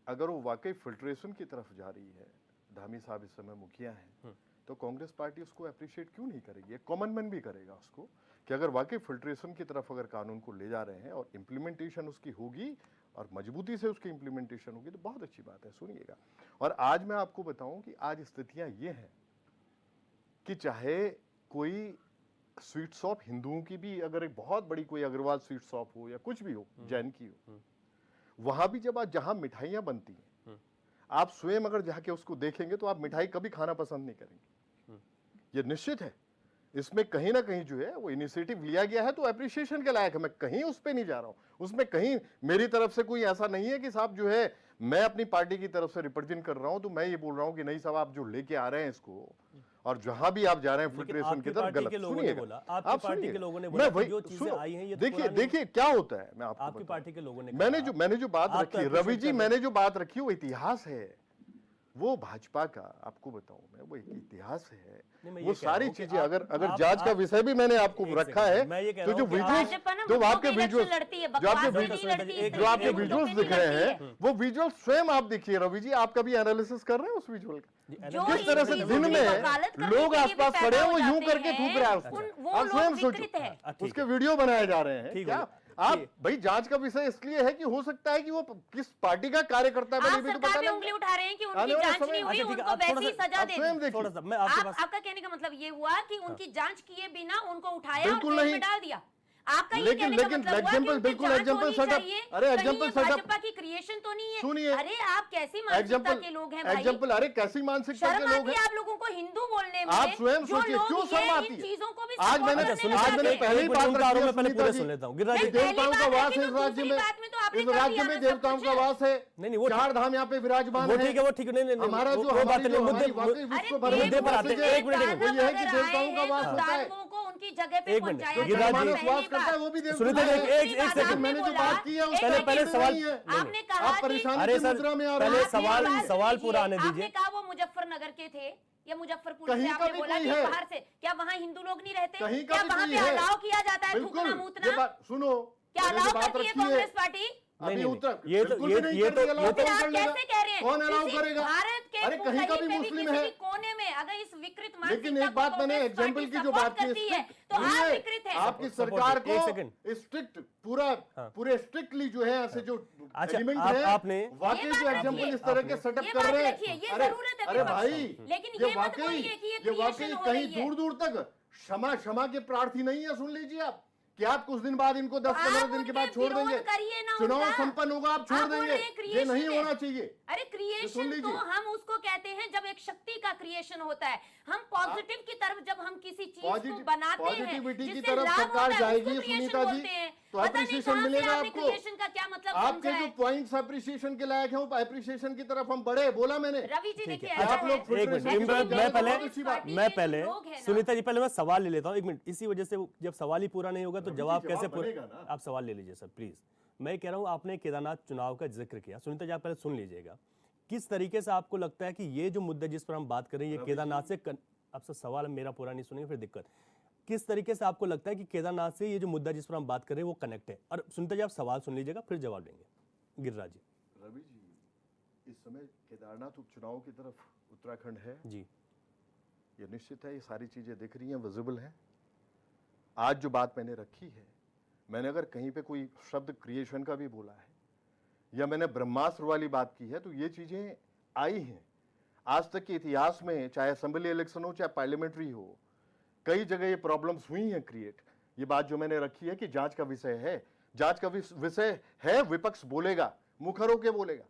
अगर वो वाकई फिल्ट्रेशन की तरफ जा रही है, धामी साहब इस समय मुखिया हैं, तो कांग्रेस पार्टी उसको अप्रिशिएट क्यों नहीं करेगी? एक कॉमन मैन भी करेगा उसको, कि अगर वाकई फिल्ट्रेशन की तरफ अगर कानून को ले जा रहे हैं और इम्प्लीमेंटेशन उसकी होगी और मजबूती से उसकी इम्प्लीमेंटेशन होगी तो बहुत अच्छी बात है। सुनिएगा, और आज मैं आपको बताऊं कि आज स्थितियां ये हैं कि चाहे कोई स्वीट शॉप हिंदुओं की भी, अगर एक बहुत बड़ी कोई अग्रवाल स्वीट शॉप हो या कुछ भी हो, जैन की हो, वहां भी जब आज जहां मिठाइयां बनती हैं, आप स्वयं अगर जाके उसको देखेंगे तो आप मिठाई कभी खाना पसंद नहीं करेंगे। ये निश्चित है। इसमें कहीं ना कहीं जो है वो इनिशिएटिव लिया गया है तो अप्रिसिएशन के लायक है। मैं कहीं उस पे नहीं जा रहा हूं, उसमें कहीं मेरी तरफ से कोई ऐसा नहीं है कि साहब जो है मैं अपनी पार्टी की तरफ से रिप्रेजेंट कर रहा हूं तो मैं ये बोल रहा हूं कि नहीं साहब आप जो लेके आ रहे हैं इसको और जहां भी आप जा रहे हैं फिल्ट्रेशन की तरफ गलत। सुनिएगा, आपकी पार्टी के लोगों ने मैं बोला वही कि जो चीजें आई हैं ये तो देखिए पुरानी- देखिए क्या होता है, मैं आपको आपकी बताऊं। पार्टी के लोगों ने मैंने जो बात आप तो रखी appreciate रवि जी, कर रहे मैंने जो बात रखी वो इतिहास है। वो भाजपा का आपको बताऊं मैं, वो एक इतिहास है। नहीं, मैं ये वो कह रहा सारी हूं कि चीजें आप- अगर आप- जांच का आप- विषय भी मैंने आपको एक रखा सेकंड, है मैं ये कह तो रहा जो हूं कि विजुअल्स भाजपा ना जो मुद्दों आपके पे इलेक्शन विजुअल्स लड़ती है, जो आपके बकवास में विजुअल्स नहीं लड़ती है, जो आपके मुद्दों पे विजुअल्स नहीं दिख रहे लड़ती हैं वो विजुअल स्वयं आप देखिए रवि जी, आप कभी एनालिसिस कर रहे हैं उस विजुअल का? जो किस तरह से इन दिन चीजों की में वकालत करने लोग के लिए आसपास भी खड़े हैं पैदा वो हो यूं जाते करके थूक रहे हैं उस हैं, पर। वो आप स्वयं लोग सोचो, विकृत हैं। ठीक उसके है। वीडियो बनाए जा रहे हैं ठीक क्या? हो आप ठीक। भाई जांच का विषय इसलिए है कि हो सकता है कि वो किस पार्टी का कार्यकर्ता है, आप मुझे भी तो सरकार पता पे नहीं। उंगली उठा रहे हैं कि आने उनकी वाले जांच समय- नहीं हुई, अच्छा, ठीक है, उनको आप थोड़ा वैसी सा- सजा आप दे स्वयं दी। देखिए। थोड़ा सा मैं आपके पास आपका कहने का मतलब ये हुआ कि उनकी जांच किए बिना उनको उठाया और बिल्कुल जेल नहीं। में डाल दिया। आपका ये लेकिन- कहने का लेकिन मतलब हुआ कि example- उनकी बिल्कुल जांच example होनी setup- चाहिए। अरे कहीं example ये setup- भाजपा की क्रिएशन तो नहीं है। सुनिए। अरे आप कैसी मानसिकता के लोग हैं भाई? एग्जाम्पल, अरे कैसी मानसिकता के शर्म लोग आती हैं? है आप लोगों को हिंदू बोलने में। आप स्वयं जो सोचिए लोग क्यों ये शर्म इन आती है? चीजों को भी आज support मैंने करने सुनीता लगे जी, आज मैंने हैं। पहली एक बात मिनट, उनका रखी आरोप है मैं पहले सुनीता पूरा जी। सुन लेता हूं। गिरिराज इस जी, देवताओं का पहली बात वास है है कि इस राज्य दूसरी में, बात में तो आपने इस कर राज्य दिया में ना सब देवताओं कुछ। का वास है। नहीं, वो चार धाम यहाँ पे विराजमान वो है। ठीक है, वो ठीक है। नहीं, हमारा जो वो बात हमारी नहीं, जो मुद्दे हमारी वाकई अरे विश्व भर में मुद्दे पर आते हैं। मैसेज है, एक मिनट, एक मिनट। वो ये है कि अगर देवताओं आए का हैं वास तो होता है। दानवों को उनकी जगह पे एक मिनट, पहुंचाया गिरिराज जाए, जी, मानस पहली वास करता है बात। वो भी देवता सुनीता जी, है। एक सेकंड। मैंने जो बोला- बात की है पहले- उसमें पहले नहीं सवाल- है। आपने कहा आप कि- परेशानी अरे की सर, मुद्रा में आ पहले रहे हैं। आप मेरी सवाल- बात सवाल सुन पूरा लीजिए। आने दीजिए। आपने कहा वो मुजफ्फरनगर के थे या मुजफ्फरपुर कहीं से, का आपने भी बोला कोई कि है। बाहर से। क्या वहाँ हिंदू लोग नहीं रहते? कहीं का क्या भी वहाँ कोई पे है। अलाउ किया जाता है बिल्कुल, थूकना ये मूतना? बात सुनो, क्या मैंने जो अलाउ बात करती है रखी है, कांग्रेस पार्टी? अभी नहीं, उत्तर ये तो- बिल्कुल भी ये- नहीं ये कर तो- रही है, ये अलाउ तो- कौन आप कर लेगा? कैसे कह रहे हैं? कौन अलाउ किसी करेगा? भारत के अरे कहीं का भी पे मुस्लिम किसी है। भी कोने में अगर इस विकृत लेकिन मानसिकता एक बात को मैंने कांग्रेस एग्जाम्पल पार्टी की जो support बात की करती है, strict तो आप सुनिए, विकृत हैं। आपकी Support- सरकार support, एक को सेकंड। स्ट्रिक्ट पूरे स्ट्रिक्टली जो है ऐसे जो अच्छा, एलिमेंट आप- है आपने- वाकई ये जो बात एग्जाम्पल रखिए। इस तरह के सेटअप ये कर बात रहे हैं। रखिए, ये अरे जरूरत है अरे विपक्ष भाई, को। लेकिन ये मत बोलिए कि ये वाकई creation हो कहीं रही है। दूर दूर तक क्षमा के प्रार्थी नहीं है। सुन लीजिए आप, कि आप कुछ दिन बाद इनको 10-15 दिन के बाद छोड़ देंगे? चुनाव संपन्न होगा, आप छोड़ देंगे? ये नहीं होना चाहिए। अरे सुन क्रिएशन लीजिए। तो हम उसको कहते हैं जब एक शक्ति का क्रिएशन होता है। हम पॉजिटिव की तरफ जब हम किसी चीज को बनाते हैं, पॉजिटिविटी की जिससे तरफ लाभ सरकार होता है, जाएगी उसको creation सुनीता जी, बोलते हैं। तो पता नहीं appreciation कहां से मिलेगा आपने आपको। creation का क्या मतलब आपके समझा जो है। पॉइंट्स अप्रिसिएशन के लायक हैं, वो अप्रिसिएशन की तरफ हम बढ़े, बोला मैंने। रवि जी ठीक देखिए है। ऐसा आप लोग है, फिर एक मिनट, मैं मैं के पहले जो लोग हैं ना, सुनीता जी, पहले मैं सवाल ले लेता हूँ। एक मिनट, इसी वजह से जब सवाल ही पूरा नहीं होगा तो रवि जी, जवाब कैसे जवाब पूरा? बनेगा ना। आप सवाल ले लीजिए सर प्लीज। मैं कह रहा हूँ, आपने केदारनाथ चुनाव का जिक्र किया, सुनीता जी आप पहले सुन लीजिएगा। किस तरीके से आपको लगता है कि ये जो मुद्दा जिस पर हम बात कर रहे हैं, ये केदारनाथ से आपसे सवाल मेरा पूरा नहीं सुनेंगे फिर दिक्कत। किस तरीके से आपको लगता है कि केदारनाथ से ये जो मुद्दा जिस पर हम बात कर रहे हैं वो कनेक्ट है? और सुनीता जी आप सवाल सुन लीजिएगा फिर जवाब देंगे। गिरिराज जी। रवि जी, इस समय केदारनाथ उपचुनाव की तरफ उत्तराखंड है जी। ये निश्चित है, ये सारी चीजें दिख रही हैं, विजिबल हैं। आज जो बात मैंने रखी है, मैंने अगर कहीं पे कोई शब्द क्रिएशन का भी बोला है या मैंने ब्रह्मास्त्र वाली बात की है, तो ये चीजें आई हैं। आज तक के इतिहास में, चाहे असेंबली इलेक्शन हो चाहे पार्लियामेंट्री हो, कई जगह ये प्रॉब्लम्स हुई हैं क्रिएट। ये बात जो मैंने रखी है कि जांच का विषय है, जांच का विषय है, विपक्ष बोलेगा, मुखर होके बोलेगा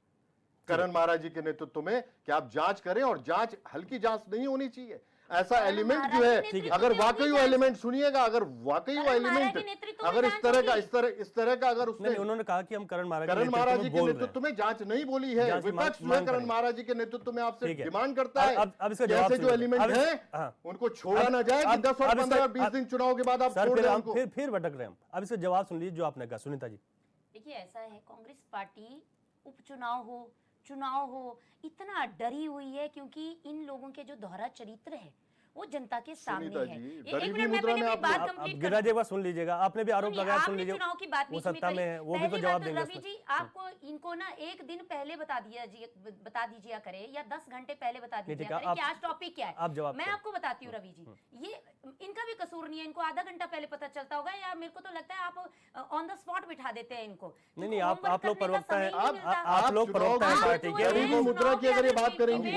करण महाराज जी के नेतृत्व में कि आप जांच करें, और जांच हल्की जांच नहीं होनी चाहिए। ऐसा एलिमेंट जो है, अगर वाकई वो एलिमेंट सुनिएगा, अगर वाकई वो एलिमेंट, अगर इस तरह का अगर उसने, नहीं, उन्होंने कहा कि हम करण महाराज जी के नेतृत्व में जांच नहीं बोली है। विपक्ष जो है करण महाराज जी के नेतृत्व में आपसे डिमांड करता है कि ऐसे जो एलिमेंट है उनको छोड़ा ना जाए कि 10 और 15 और 20 दिन चुनाव के बाद आप छोड़ दें उनको। फिर भटक रहे हैं हम। अब इसका जवाब सुन लीजिए जो आपने कहा सुनीता जी। देखिए ऐसा है, कांग्रेस पार्टी उपचुनाव हो, चुनाव हो, इतना डरी हुई है क्योंकि इन लोगों के जो दोहरा चरित्र है वो जनता के सामने है। एक मिनट मैं अपनी बात कंप्लीट कर गिरिराज एक बार सुन लीजिएगा, आपने भी आरोप लगाया, सुन लीजिए। चुनाव की बात वो बीच में सत्ता में है, वो भी तो जवाब देंगे। रवि जी आपको इनको ना एक दिन पहले बता दीजिए करे या 10 घंटे पहले बता दीजिए करे कि आज टॉपिक क्या है। मैं आपको बताती हूँ रवि जी, ये इनका भी कसूर नहीं है, इनको आधा घंटा पहले पता चलता होगा, या मेरे को तो लगता है आप ऑन द स्पॉट बिठा देते हैं इनको। नहीं, आप लोग प्रवक्ता हैं, आप लोग चुनाव प्रवक्ता हैं पार्टी के। गरीबी मुद्रा की अगर ये बात करेंगे,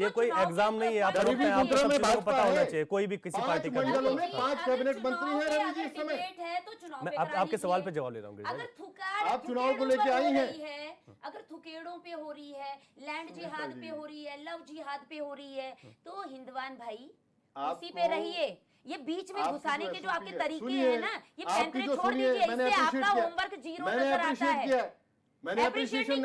ये कोई एग्जाम नहीं है, आप गरीबी प्रवक्ता हैं, मुद्रा में आपको पता होना है। चाहिए कोई भी किसी पार्टी का। मंडलों में 5 कैबिनेट मंत्री हैं रवि जी इस समय। मैं आपके सवाल पे जवाब ले रहा हूँ गिरिराज। अगर थुकार आप चुनाव को लेके आई हैं। अगर थुकेड़ों पे हो रही है, लैंड जिहाद पे हो रही है, लव जिहाद पे हो रही है, तो हिंदवान भाई उसी पे रहिए। ये बीच में घुसाने के जो आपके तरीके हैं ना, ये पैंतरे छोड़ दीजिए, इससे आपका होमवर्क जीरो नजर आता है। मैंने अप्रिशिएशन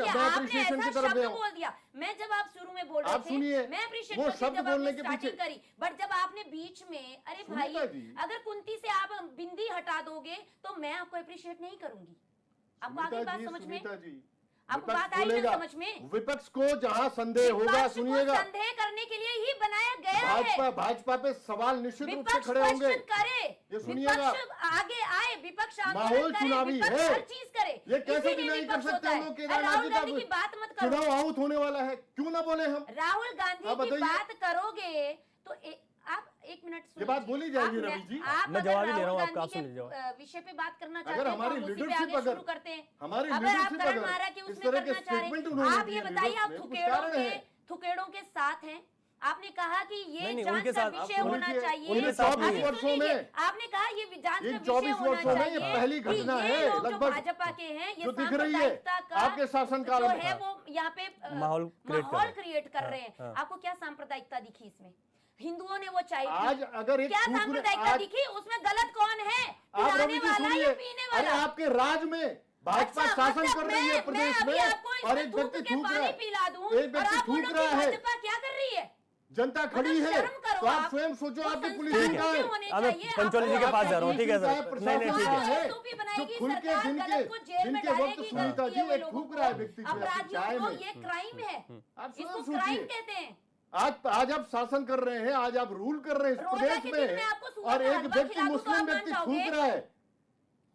की तरफ गया। बोल दिया मैं जब आप शुरू में बोल आप रहे सुनिए, थे, मैं अप्रिशिएट वो करती शब्द जब बोलने आपने के पीछे- स्टार्टिंग करी, बट जब आपने बीच में, अरे भाई सुनीता जी। अगर कुंती से आप बिंदी हटा दोगे तो मैं आपको अप्रिशिएट नहीं करूंगी। आपको आगे बात समझ में, आपको बात आई ना समझ में? विपक्ष को जहां संदेह होगा, विपक्ष को सुनिएगा, संदेह करने के लिए ही बनाया गया है। भाजपा पे सवाल निश्चित रूप से विपक्ष खड़े होंगे। क्वेश्चन करे, ये सुनिएगा, विपक्ष आगे आए, विपक्ष आंदोलन माहौल करे, चुनावी विपक्ष है। हर चीज करे। ये कैसे इसीलिए डिनाई कर विपक्ष सकते होता हैं है। लोग केदारनाथ राहुल जी गांधी की का बात मत करो। चुनाव आउट होने वाला है, क्यों ना बोले हम? राहुल गांधी आप की बताइए। बात करोगे तो आप एक मिनट ये बात बोली जाएगी रवि जी। मैं जवाब ही ले रहा हूँ, आपका आप सुन लीजिए। विषय पे बात करना अगर चाहते हैं हमारी तो हम उसी पे लीडरशिप आगे अगर- शुरू करते हैं। हमारी अगर आप लीडरशिप करण अगर महाराज के इस उसमें तरह के करना चाह स्टेटमेंट रहे उन्होंने हैं, आप दिए ये बताइए आप लीडर्स में, कुछ कारण है। थुकेड़ों के साथ हैं। आपने कहा कि ये नहीं, जांच उनके का साथ- विषय आप होना सुनिए, चाहिए। उनके साथ अभी नहीं है। वर्षों सुनिए, में- आपने कहा ये जांच का इन विषय 24 होना वर्षों में चाहिए ये पहली कि घटना ये है लोग जो लगभग भाजपा के हैं, ये जो दिख रही है सांप्रदायिकता का आपके शासनकाल जो में। है वो यहाँ पे माहौल क्रिएट कर रहे हैं। हाँ। आपको क्या सांप्रदायिकता दिखी इसमें? हिंदुओं ने वो चाहिए आज अगर एक क्या थूक- सांप्रदायिकता आज- दिखी? उसमें गलत कौन है? आप पिलाने रवि जी वाला सुनिए, या पीने अरे वाला? आपके राज में भाजपा अच्छा, शासन मतलब कर रही है प्रदेश मैं में, अभी आपको और इसमें एक थूक व्यक्ति के थूक रहा पानी है, पिला दूं एक और व्यक्ति आप थूक बोलोगे रहा है, भाजपा क्या कर रही है? जनता खड़ी मतलब है, शर्म करो तो आप आप। स्वयं सोचो वो आपकी पुलिस संस्कार निकाय कैसे होने अब मैं चाहिए? पंचोली जी के पास जा रहा हूँ, ठीक है सर। नहीं नहीं ठीक है। है एसओपी बनाएगी जो खुल के सरकार, दिन गलत को जेल में जिनके वक्त डालेगी, सुनीता गलती जी है वो एक लोगों थूक रहा है को। व्यक्ति जो है अपनी अपराधियों चाय को में, ये क्राइम है, आप स्वयं इसको सोचिए। क्राइम कहते हैं। आज आप शासन कर रहे हैं, आज आप रूल कर रहे हैं इस रोजा प्रदेश के दिन में में, आपको सुबह और का एक हलवा व्यक्ति खिला दूं तो मुस्लिम आप मान व्यक्ति जाओगे? थूक रहा है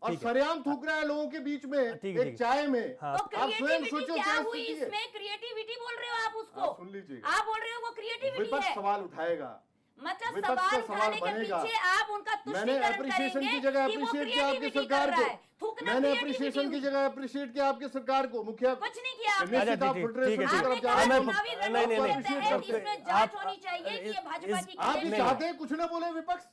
और ठीक है। सरेआम थूक रहा है लोगों के बीच में ठीक है, एक चाय में। हाँ। तो आप स्वयं क्रिएटिविटी सोचो क्या क्या हुई स्थिति है। इसमें? क्रिएटिविटी बोल रहे हो आप उसको? आप सुन लीजिएगा, आप बोल रहे हो वो क्रिएटिविटी विपक्ष है। सवाल उठाएगा, मतलब विपक्ष का सवाल सवाल उठाने के बनेगा। पीछे आप उनका मैंने तुष्टीकरण अप्रिसिएशन करेंगे की जगह कि वो अप्रिशिएट किया आपकी creativity सरकार कर को, रहा है। थूकना मैंने creativity अप्रिसिएशन की हुई। जगह अप्रिशिएट किया आपकी सरकार को, मुखिया कुछ नहीं किया आपने। निश्चित अच्छा, आप ठीक है, फेडरेशन ठीक है, की आपने तरफ जा कहा रहे हैं। चुनावी नहीं, रणनीति नहीं, के नहीं, तहत नहीं, इसमें आप- जांच होनी चाहिए कि ये भाजपा की आप भी नहीं, चाहते हैं, कुछ ना बोले विपक्ष,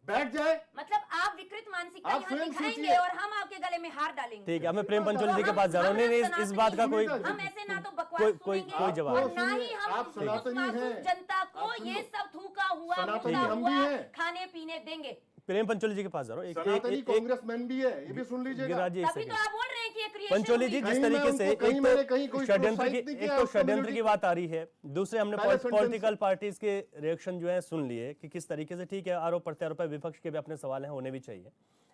बैठ जाए। मतलब आप विकृत मानसिकता आप यहाँ स्वयं दिखाएंगे सोचिए। और हम आपके गले में हार डालेंगे। ठीक है, मैं प्रेम पंचोली जी के पास जा रहा हूँ। नहीं नहीं, इस बात का कोई हम ऐसे ना तो बकवास कोई सुनेंगे जवाब और नहीं। ना ही सुनिए, हम आप उस सनातनी मासूम हैं। जनता को आप सुनिए। ये सब थूका हुआ सनातनी मुद्दा हम भी हुआ हैं। खाने पीने देंगे। प्रेम पंचोली जी के पास जा रहा हूँ। सनातनी कांग्रेसमैन भी है, ये भी सुन लीजिएगा। गिरिराज जी, एक तभी तो सेकंड। आप बोल रहे हैं कि ये क्रिएशन पंचोली जी, हुई। जिस कहीं मैं तरीके से उनको- कहीं मैंने कहीं कोई षड्यंत्र की प्रोत्साहित नहीं एक किया तो उस षड्यंत्र community की बात आ रही है, दूसरे हमने पहले sentence पॉलिटिकल पार्टीज के रिएक्शन जो है सुन लिए कि किस तरीके से। ठीक है, आरोप प्रत्यारोप पे विपक्ष के भी अपने सवाल हैं, होने भी चाहिए,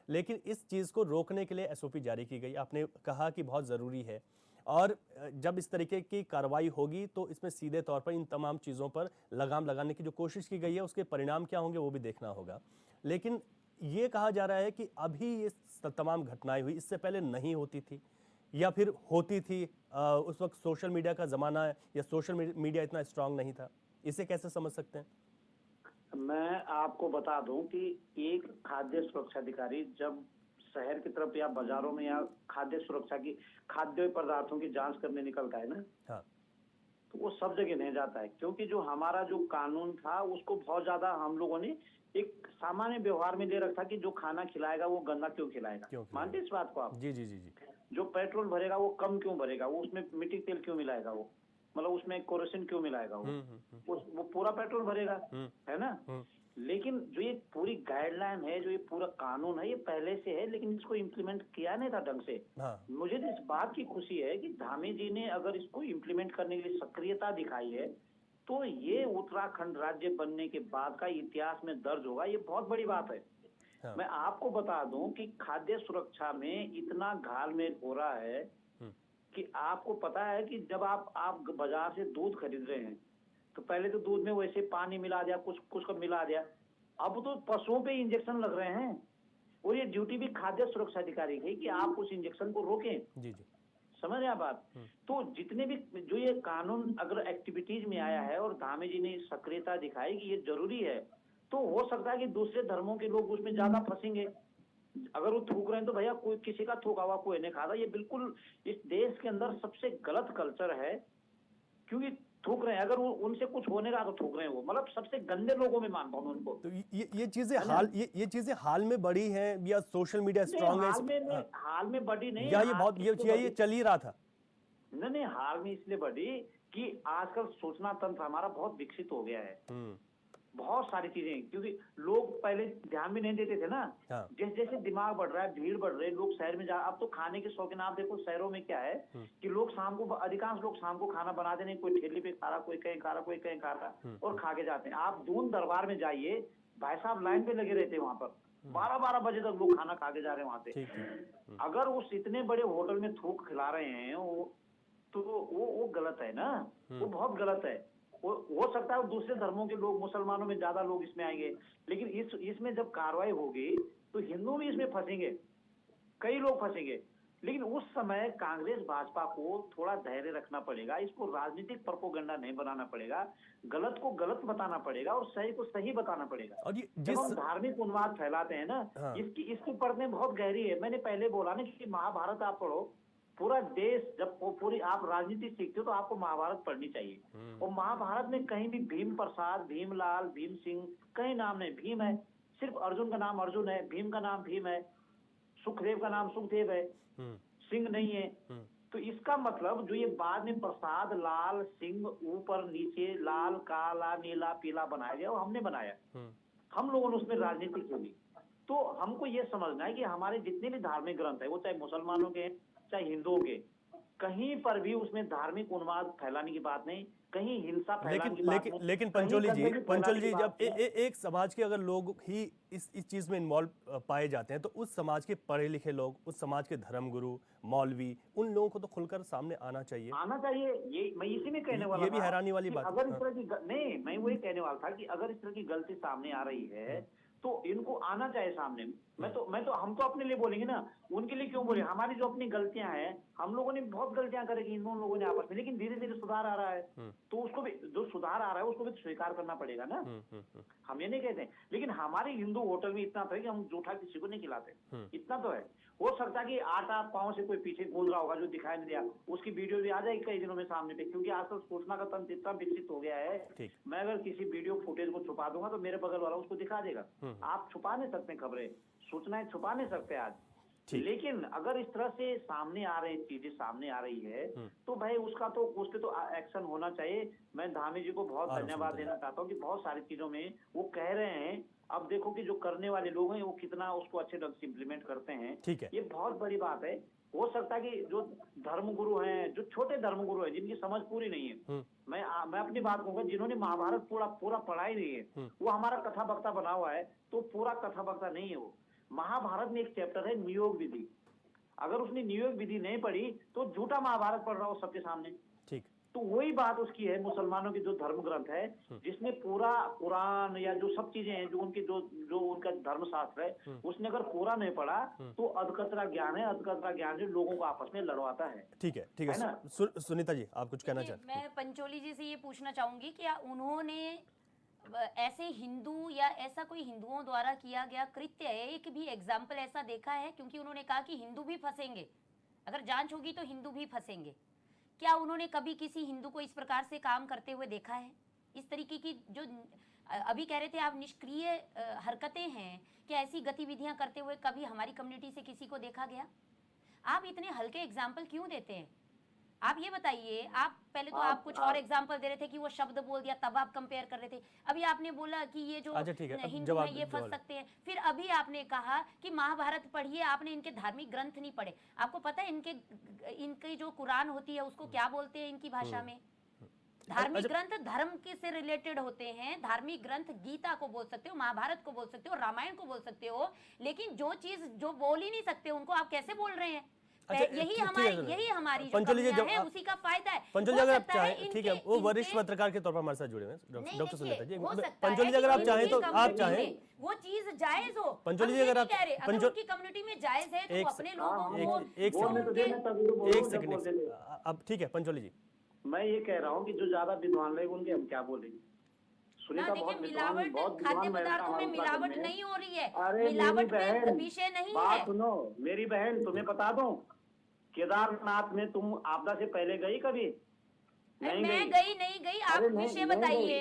लेकिन इस चीज को रोकने के लिए एसओपी जारी की गई। आपने कहा कि बहुत जरूरी है, और जब इस तरीके की कार्रवाई होगी तो इसमें सीधे तौर पर इन तमाम चीज़ों पर लगाम लगाने की जो कोशिश की गई है उसके परिणाम क्या होंगे वो भी देखना होगा। लेकिन ये कहा जा रहा है कि अभी ये तमाम घटनाएं हुई, इससे पहले नहीं होती थी या फिर होती थी, उस वक्त सोशल मीडिया का ज़माना है या सोशल मीडिया इतना स्ट्रांग नहीं था, इसे कैसे समझ सकते हैं? मैं आपको बता दूं कि एक खाद्य सुरक्षा अधिकारी जब शहर की तरफ या बाजारों में या खाद्य सुरक्षा की खाद्य पदार्थों की जांच करने निकलता है ना, हाँ, तो वो सब जगह नहीं जाता है, क्योंकि जो हमारा जो कानून था उसको बहुत ज्यादा हम लोगों ने एक सामान्य व्यवहार में ले रखा कि जो खाना खिलाएगा वो गंदा क्यों खिलाएगा। क्यों खिलाएगा? मानते इस बात को आप? जी जी जी जी। जो पेट्रोल भरेगा वो कम क्यों भरेगा, वो उसमें मिट्टी तेल क्यों मिलाएगा, वो मतलब उसमें केरोसिन क्यों मिलाएगा, वो पूरा पेट्रोल भरेगा, है ना। लेकिन जो ये पूरी गाइडलाइन है, जो ये पूरा कानून है, ये पहले से है, लेकिन इसको इम्प्लीमेंट किया नहीं था ढंग से। हाँ, मुझे तो इस बात की खुशी है कि धामी जी ने अगर इसको इम्प्लीमेंट करने के लिए सक्रियता दिखाई है, तो ये उत्तराखंड राज्य बनने के बाद का इतिहास में दर्ज होगा। ये बहुत बड़ी बात है। हाँ। मैं आपको बता दूं कि खाद्य सुरक्षा में इतना घालमेल हो रहा है कि आपको पता है कि जब आप बाजार से दूध खरीद रहे हैं तो पहले तो दूध में वैसे पानी मिला दिया, कुछ का मिला दिया, अब तो पशुओं पे इंजेक्शन लग रहे हैं, और ये ड्यूटी भी खाद्य सुरक्षा अधिकारी की है कि आप उस इंजेक्शन को रोकें। जी जी। समझ रहे हैं बात? तो जितने भी जो ये कानून अगर एक्टिविटीज में आया है और धामी जी ने सक्रियता दिखाई कि ये जरूरी है, तो हो सकता है कि दूसरे धर्मों के लोग उसमें ज्यादा फंसेंगे। अगर वो थूक रहे हैं तो भैया कोई किसी का थूका हुआ कोई नहीं खाता। ये बिल्कुल इस देश के अंदर सबसे गलत कल्चर है, क्योंकि थूक रहे हैं, अगर उनसे कुछ होने का तो थूक रहे हैं, वो मतलब सबसे गंदे लोगों में मानता हूँ उनको। तो ये चीजें ये चीजें हाल में बढ़ी हैं या सोशल मीडिया स्ट्रांग है? हाल में बढ़ी नहीं, या ये चल ही रहा था? नहीं, हाल में इसलिए बढ़ी कि आजकल सूचना तंत्र हमारा बहुत विकसित हो गया है, बहुत सारी चीजें, क्योंकि लोग पहले ध्यान भी नहीं देते थे ना। हाँ। जैसे जैसे दिमाग बढ़ रहा है, भीड़ बढ़ रही है, लोग शहर में अब तो खाने के शौकीन। आप देखो शहरों में क्या है कि लोग शाम को, अधिकांश लोग शाम को खाना बनाते नहीं, कोई ठेले पे खा रहा, कोई कहीं खा रहा, कोई कहीं खा रहा, और खा के जाते हैं। आप दून दरबार में जाइए, भाई साहब लाइन पे लगे रहते हैं वहां पर, 12-12 बजे तक लोग खाना खा के जा रहे हैं वहां से। अगर उस इतने बड़े होटल में थूक खिला रहे हैं तो वो गलत है ना, वो बहुत गलत है। हो सकता है दूसरे धर्मों के लोग, मुसलमानों में ज्यादा लोग इसमें आएंगे, लेकिन इसमें जब कार्रवाई होगी तो हिंदू भी इसमें फंसेंगे, कई लोग फंसेंगे। लेकिन उस समय कांग्रेस भाजपा को थोड़ा धैर्य रखना पड़ेगा, इसको राजनीतिक प्रोपेगेंडा नहीं बनाना पड़ेगा, गलत को गलत बताना पड़ेगा और सही को सही बताना पड़ेगा। और ये जब हम धार्मिक उन्माद फैलाते हैं ना, हाँ। इसकी परतें बहुत गहरी है। मैंने पहले बोला ना कि महाभारत आप पढ़ो, पूरा देश जब पूरी आप राजनीति सीखते हो तो आपको महाभारत पढ़नी चाहिए। और महाभारत में कहीं भी भीम प्रसाद, भीमलाल, भीम सिंह कहीं नाम नहीं, भीम है। सिर्फ अर्जुन का नाम अर्जुन है, भीम का नाम भीम है, सुखदेव का नाम सुखदेव है, सिंह नहीं है। तो इसका मतलब जो ये बाद में प्रसाद, लाल, सिंह, ऊपर नीचे लाल, काला, नीला, पीला बनाया गया, वो हमने बनाया, हम लोगों ने उसमें राजनीति की। तो हमको ये समझना है कि हमारे जितने भी धार्मिक ग्रंथ है, वो चाहे मुसलमानों के चाहे हिंदुओं के, कहीं पर भी उसमें धार्मिक उन्माद फैलाने की बात नहीं, कहीं हिंसा फैलाने की बात नहीं। लेकिन पंचोली जी जब एक समाज के अगर लोग ही इस चीज में इन्वॉल्व पाए जाते हैं तो उस समाज के पढ़े लिखे लोग, उस समाज के धर्मगुरु, मौलवी, उन लोगों को तो खुलकर सामने आना चाहिए। ये मैं इसी में कहने वाला ये भी हैरानी वाली बात। अगर इस तरह की नहीं, मैं वही कहने वाला था कि अगर इस तरह की गलती सामने आ रही है तो इनको आना चाहिए सामने। हम तो अपने लिए बोलेंगे ना, उनके लिए क्यों बोले? हमारी जो अपनी गलतियां हैं, हम लोगों ने बहुत गलतियां करेगी इन दोनों लोगों ने आपस में, लेकिन धीरे धीरे सुधार आ रहा है, तो उसको भी जो सुधार आ रहा है उसको भी तो स्वीकार करना पड़ेगा ना। हम ये नहीं कहते, लेकिन हमारे हिंदू होटल में इतना तो है कि हम जूठा किसी को नहीं खिलाते, इतना तो है। हो सकता है कि आटा पाँव से कोई पीछे गूंज रहा होगा जो दिखाई नहीं दिया, उसकी वीडियो भी आ जाएगी कई दिनों में सामने पे, क्योंकि आजकल सूचना का तंत्र इतना विकसित हो गया है। मैं अगर किसी वीडियो फुटेज को छुपा दूंगा तो मेरे बगल वाला उसको दिखा देगा। आप छुपा नहीं सकते खबरें, सूचनाएं छुपा नहीं सकते आज। लेकिन अगर इस तरह से सामने आ रही चीजें सामने आ रही है तो भाई उसका तो उस पे तो एक्शन होना चाहिए। मैं धामी जी को बहुत धन्यवाद देना चाहता हूँ कि बहुत सारी चीजों में वो कह रहे हैं। अब देखो कि जो करने वाले लोग हैं वो कितना उसको अच्छे ढंग से इम्प्लीमेंट करते हैं। ये बहुत बड़ी बात है। हो सकता है कि जो धर्मगुरु हैं, जो छोटे धर्मगुरु हैं जिनकी समझ पूरी नहीं है, मैं अपनी बात कहूंगा, जिन्होंने महाभारत पूरा पढ़ा ही नहीं है, वो हमारा कथा वक्ता बना हुआ है तो पूरा कथा वक्ता नहीं है वो। महाभारत में एक चैप्टर है नियोग विधि, अगर उसने नियोग विधि नहीं पढ़ी तो झूठा महाभारत पढ़ रहा हो सबके सामने। ठीक, तो वही बात उसकी है मुसलमानों की जो धर्म ग्रंथ है, जिसने पूरा कुरान या जो सब चीजें हैं जो उनकी जो उनका धर्मशास्त्र है, उसने अगर पूरा नहीं पढ़ा तो अधकतरा ज्ञान है, अधकतरा ज्ञान जो लोगों को आपस में लड़वाता है। ठीक है ना। सुनीता जी आप कुछ कहना चाहते हैं? मैं पंचोली जी से ये पूछना चाहूंगी कि उन्होंने ऐसे हिंदू या ऐसा कोई हिंदुओं द्वारा किया गया कृत्य है, एक भी एग्जाम्पल ऐसा देखा है? क्योंकि उन्होंने कहा कि हिंदू भी फंसेंगे, अगर जांच होगी तो हिंदू भी फंसेंगे। क्या उन्होंने कभी किसी हिंदू को इस प्रकार से काम करते हुए देखा है? इस तरीके की जो अभी कह रहे थे आप निष्क्रिय हरकतें हैं, क्या ऐसी गतिविधियां करते हुए कभी हमारी कम्युनिटी से किसी को देखा गया? आप इतने हल्के एग्जाम्पल क्यों देते हैं? आप ये बताइए। आप पहले तो आप कुछ और एग्जांपल दे रहे थे कि वो शब्द बोल दिया तब आप कंपेयर कर रहे थे। अभी आपने बोला कि ये जो हिंदू हैं ये फंस सकते हैं, फिर अभी आपने कहा कि महाभारत पढ़िए, आपने इनके धार्मिक ग्रंथ नहीं पढ़े। आपको पता है इनके जो कुरान होती है उसको क्या बोलते हैं इनकी भाषा में? धार्मिक ग्रंथ धर्म के से रिलेटेड होते हैं। धार्मिक ग्रंथ गीता को बोल सकते हो, महाभारत को बोल सकते हो, रामायण को बोल सकते हो, लेकिन जो चीज जो बोल ही नहीं सकते उनको आप कैसे बोल रहे हैं? यही हमारी पंचोली जी है, उसी का फायदा है। पंचोली जी अगर आप चाहें, ठीक है, वो वरिष्ठ पत्रकार के तौर पर हमारे साथ जुड़े हुए हैं डॉक्टर सुनीता जी। पंचोली जी अगर आप चाहें तो आप चाहें वो चीज जायज हो। पंचोली जी अगर आप उनकी कम्युनिटी में जायज है तो अपने लोगों को एक सेकंड अब ठीक है पंचोली जी, मैं ये कह रहा हूँ कि जो ज्यादा विद्वान लोग उनके हम क्या बोलेंगे। देखिए मिलावट खाद्य पदार्थों में मिलावट नहीं हो रही है, मिलावट में विषय नहीं है। सुनो मेरी बहन, तुम्हें बता दूं केदारनाथ में तुम आपदा से पहले गई कभी? नहीं नहीं गई। आप विषय बताइए।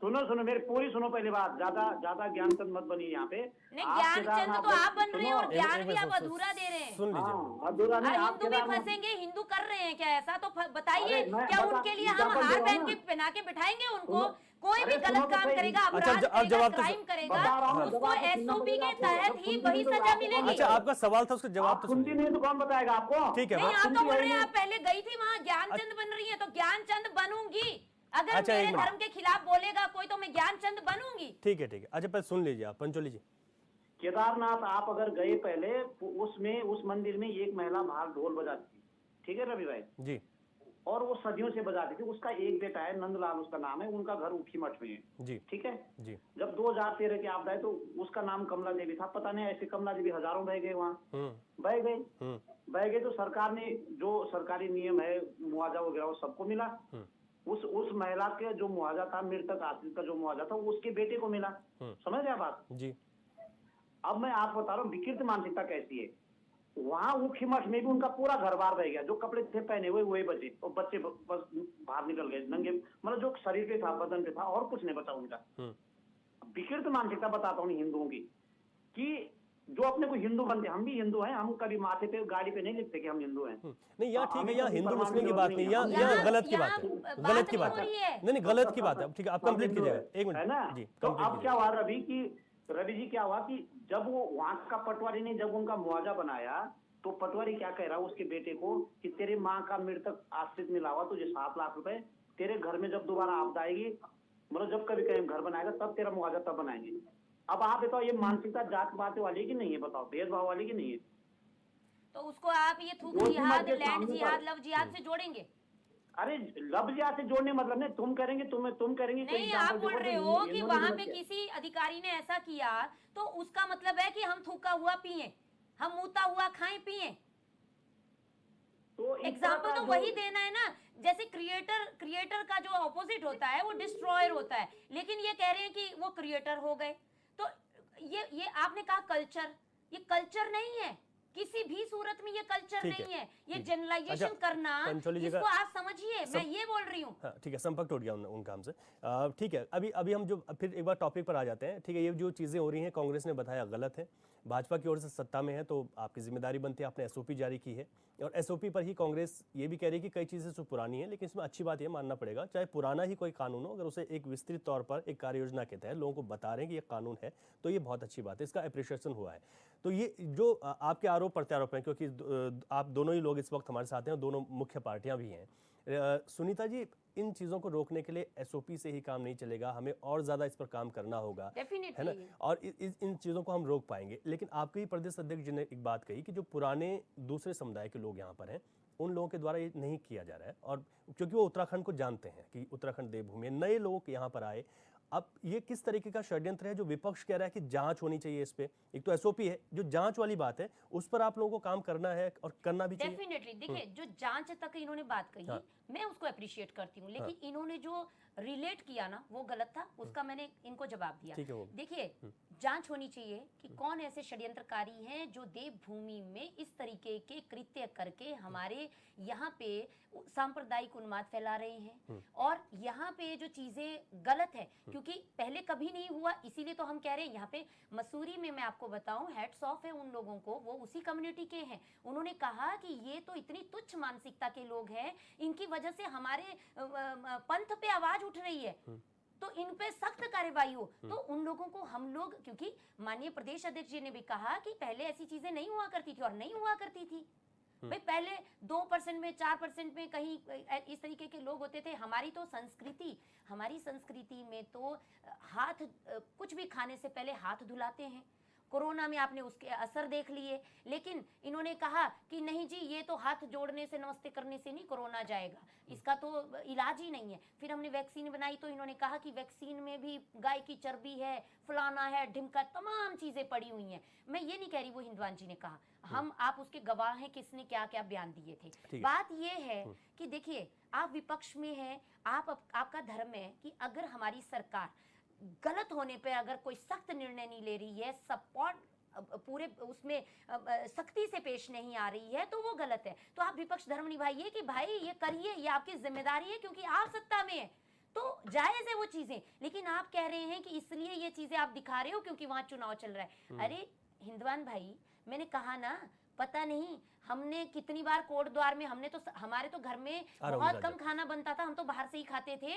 सुनो मेरी पूरी सुनो पहले बात, ज्यादा ज्ञानचंद मत बनिए यहाँ पे। नहीं ज्ञानचंद तो आप बन रहे हैं और ज्ञान भी आप अधूरा दे रहे हैं। सुन लीजिए, अधूरा नहीं। हिंदू भी फंसेंगे, हिंदू कर रहे हैं क्या ऐसा? तो बताइए, क्या उनके लिए हम हार पहन के पहना के बिठाएंगे उनको? कोई भी गलत काम करेगा, अपराध करेगा, क्राइम करेगा, उसको एसओपी के तहत ही वही सजा मिलेगी। अच्छा आपका सवाल था, उसका जवाब तो सुनती नहीं तो कौन बताएगा आपको? ठीक है, नहीं आप तो बोल रहे हैं आप पहले गई थी वहाँ, ज्ञानचंद बन रही है तो ज्ञानचंद बनूंगी। अगर मेरे धर्म के खिलाफ बोलेगा कोई तो मैं ज्ञानचंद बनूंगी। ठीक है। अच्छा पहले सुन लीजिए आप पंचोली जी। केदारनाथ आप अगर गए पहले, उसमें उस मंदिर में एक महिला बाहर ढोल बजाती थी, ठीक है रवि भाई जी, और वो सदियों से बजाती थी। उसका एक बेटा है नंदलाल उसका नाम है, उनका घर ऊखी मठ में है जी, ठीक है जी। जब 2013 की आपदा है तो उसका नाम कमला देवी था, पता नहीं ऐसे कमला देवी हजारों बह गए वहाँ, बह गए तो सरकार ने जो सरकारी नियम है मुआवजा वगैरह वो सबको मिला। उस महिला के जो मुआवजा था, मृतक आश्रित का जो मुआवजा था वो उसके बेटे को मिला। समझ रहे बात जी। अब मैं आपको बता रहा हूँ विकृत मानसिकता कैसी है। वहाँ ऊखी मठ में भी उनका पूरा घर बार रह गया, जो कपड़े थे पहने हुए वही बचे, और बच्चे बस बाहर निकल गए नंगे, मतलब जो शरीर पे था, बदन पे था, और कुछ नहीं बचा उनका। विकृत मानसिकता बताता हूँ हिंदुओं की, कि जो अपने को हिंदू बनते, हम भी हिंदू हैं, हम कभी माथे पे गाड़ी पे नहीं लिखते कि हम हिंदू हैं। नहीं यार ठीक है, यहाँ हिंदू मुस्लिम की बात नहीं, यहाँ गलत की बात है, गलत की बात है। नहीं गलत की बात है, ठीक है आप कंप्लीट कीजिएगा, एक मिनट है ना जी। तो अब क्या हुआ रवि जी, क्या हुआ कि जब वो वहां का पटवारी ने जब उनका मुआवजा बनाया तो पटवारी क्या कह रहा है उसके बेटे को कि तेरे माँ का मृतक आश्रित मिला हुआ तुझे 7 लाख रुपए, तेरे घर में जब दोबारा आपदा आएगी, मतलब जब कभी कहीं घर बनाएगा तब तेरा मुआवजा तब बनाएंगे। अब आप बताओ ये मानसिकता जात पात वाली की नहीं है? बताओ भेदभाव वाली की नहीं है? तो उसको आप ये थूक जिहाद, लैंड जिहाद, लव जिहाद से जोड़ेंगे? अरे लव जिहाद से जोड़ने मतलब नहीं, तुम करेंगे नहीं, आप बोल रहे हो कि वहाँ पे किसी अधिकारी ने ऐसा किया तो उसका मतलब है कि हम थूका हुआ पिए, हम मुता हुआ खाएं पिए। तो एग्जाम्पल तो वही देना है ना। जैसे क्रिएटर का जो ऑपोजिट होता है वो डिस्ट्रॉयर होता है, लेकिन ये कह रहे हैं कि वो क्रिएटर हो गए। तो ये आपने कहा कल्चर, ये कल्चर नहीं है, किसी भी सूरत में ये कल्चर ठीक है, नहीं है, ये ठीक है। जनरलाइजेशन अच्छा, करना, पंचोली जी का- इसको आप समझिए, मैं ये बोल रही हूँ। हाँ ठीक है, संपर्क टूट गया उनका हमसे। ठीक है, अभी हम जो फिर एक बार टॉपिक पर आ जाते हैं। ठीक है, ये जो चीज़ें हो रही हैं कांग्रेस ने बताया गलत है, भाजपा की ओर से सत्ता में है तो आपकी जिम्मेदारी बनती है, आपने एसओपी जारी की है और एसओपी पर ही कांग्रेस ये भी कह रही है कि कई चीज़ें जो पुरानी हैं, लेकिन इसमें अच्छी बात ये मानना पड़ेगा, चाहे पुराना ही कोई कानून हो, अगर उसे एक विस्तृत तौर पर एक कार्य योजना के तहत लोगों को बता रहे हैं कि ये कानून है तो ये बहुत अच्छी बात है, इसका अप्रिशिएशन हुआ है। तो ये जो आपके आरोप प्रत्यारोप हैं, क्योंकि आप दोनों ही लोग इस वक्त हमारे साथ हैं और दोनों मुख्य पार्टियां भी हैं, सुनीता जी, इन चीज़ों को रोकने के लिए एसओपी से ही काम नहीं चलेगा, हमें और ज़्यादा इस पर काम करना होगा, है ना, डेफिनेटली। और इन चीज़ों को हम रोक पाएंगे। लेकिन आपके ही प्रदेश अध्यक्ष जी ने एक बात कही कि जो पुराने दूसरे समुदाय के लोग यहाँ पर हैं उन लोगों के द्वारा ये नहीं किया जा रहा है, और क्योंकि वो उत्तराखंड को जानते हैं कि उत्तराखंड देवभूमि है, नए लोग यहाँ पर आए। अब ये किस तरीके का षड्यंत्र है जो विपक्ष कह रहा है कि जांच होनी चाहिए इस पे? एक तो एसओपी है, जो जांच वाली बात है उस पर आप लोगों को काम करना है और करना भी चाहिए। डेफिनेटली देखिए, जो जांच तक इन्होंने बात कही, हाँ। मैं उसको अप्रिशिएट करती हूँ, लेकिन इन्होंने जो रिलेट किया ना वो गलत था, उसका मैंने इनको जवाब दिया। ठीक है, वो देखिए, जांच होनी चाहिए कि कौन ऐसे षड्यंत्रकारी हैं जो देवभूमि में इस तरीके के कृत्य करके हमारे यहाँ पे सांप्रदायिक उन्माद फैला रहे हैं, और यहाँ पे जो चीजें गलत है, क्योंकि पहले कभी नहीं हुआ, इसीलिए तो हम कह रहे हैं। यहाँ पे मसूरी में मैं आपको बताऊं, हैट्स ऑफ है उन लोगों को, वो उसी कम्युनिटी के हैं। उन्होंने कहा कि ये तो इतनी तुच्छ मानसिकता के लोग हैं, इनकी वजह से हमारे पंथ पे आवाज उठ रही है, तो इन पे सख्त कार्रवाई हो। तो उन लोगों को हम लोग, क्योंकि माननीय प्रदेश अध्यक्ष जी ने भी कहा कि पहले ऐसी चीजें नहीं हुआ करती थी, और नहीं हुआ करती थी भाई, पहले 2% में 4% में कहीं इस तरीके के लोग होते थे। हमारी संस्कृति में तो हाथ, कुछ भी खाने से पहले हाथ धुलाते हैं। कोरोना में आपने उसके असर देख लिए, लेकिन इन्होंने कहा कि नहीं जी, ये तो हाथ जोड़ने से, नमस्ते करने से नहीं कोरोना जाएगा, इसका तो इलाज ही नहीं है। फिर हमने वैक्सीन बनाई तो इन्होंने कहा कि वैक्सीन में भी गाय की चर्बी है, फलाना है, ढिमका, तमाम चीजें पड़ी हुई हैं। मैं ये नहीं कह रही वो हिंदवान जी ने कहा, आप उसके गवाह हैं, किसने क्या क्या बयान दिए थे। बात ये है कि देखिए, आप विपक्ष में हैं, आपका धर्म है कि अगर हमारी सरकार गलत होने पे अगर कोई सख्त निर्णय नहीं ले रही है, सपोर्ट पूरे उसमें सख्ती से पेश नहीं आ रही है, तो वो गलत है। तो आप विपक्ष धर्म निभाइए कि भाई ये करिए, ये आपकी जिम्मेदारी है, क्योंकि आप सत्ता में है, तो जायज है वो चीजें। लेकिन आप कह रहे हैं कि इसलिए ये चीजें आप दिखा रहे हो क्योंकि वहां चुनाव चल रहा है। अरे हिंदवान भाई, मैंने कहा ना, पता नहीं हमने कितनी बार कोट द्वार में, हमारे तो घर में बहुत कम खाना बनता था, हम तो बाहर से ही खाते थे,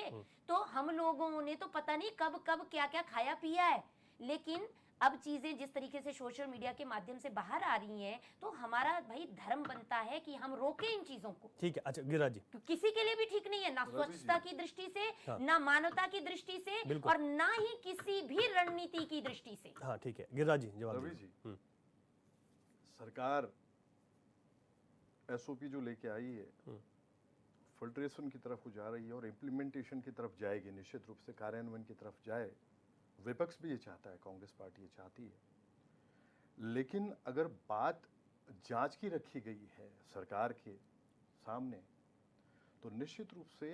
तो हम लोगों ने तो पता नहीं कब कब क्या क्या खाया पिया है। लेकिन अब चीजें जिस तरीके से सोशल मीडिया के माध्यम से बाहर आ रही हैं, तो हमारा भाई धर्म बनता है कि हम रोकें इन चीजों को। ठीक है, अच्छा गिरिराज जी, किसी के लिए भी ठीक नहीं है, ना स्वच्छता की दृष्टि से, ना मानवता की दृष्टि से, और ना ही किसी भी रणनीति की दृष्टि से। हाँ ठीक है, गिरिराज जी जवाब रवि जी, सरकार एसओपी जो लेके आई है, फिल्ट्रेशन की तरफ जा रही है और इम्प्लीमेंटेशन की तरफ जाएगी, निश्चित रूप से कार्यान्वयन की तरफ जाए। विपक्ष भी ये चाहता है, कांग्रेस पार्टी ये चाहती है। लेकिन अगर बात जांच की रखी गई है सरकार के सामने, तो निश्चित रूप से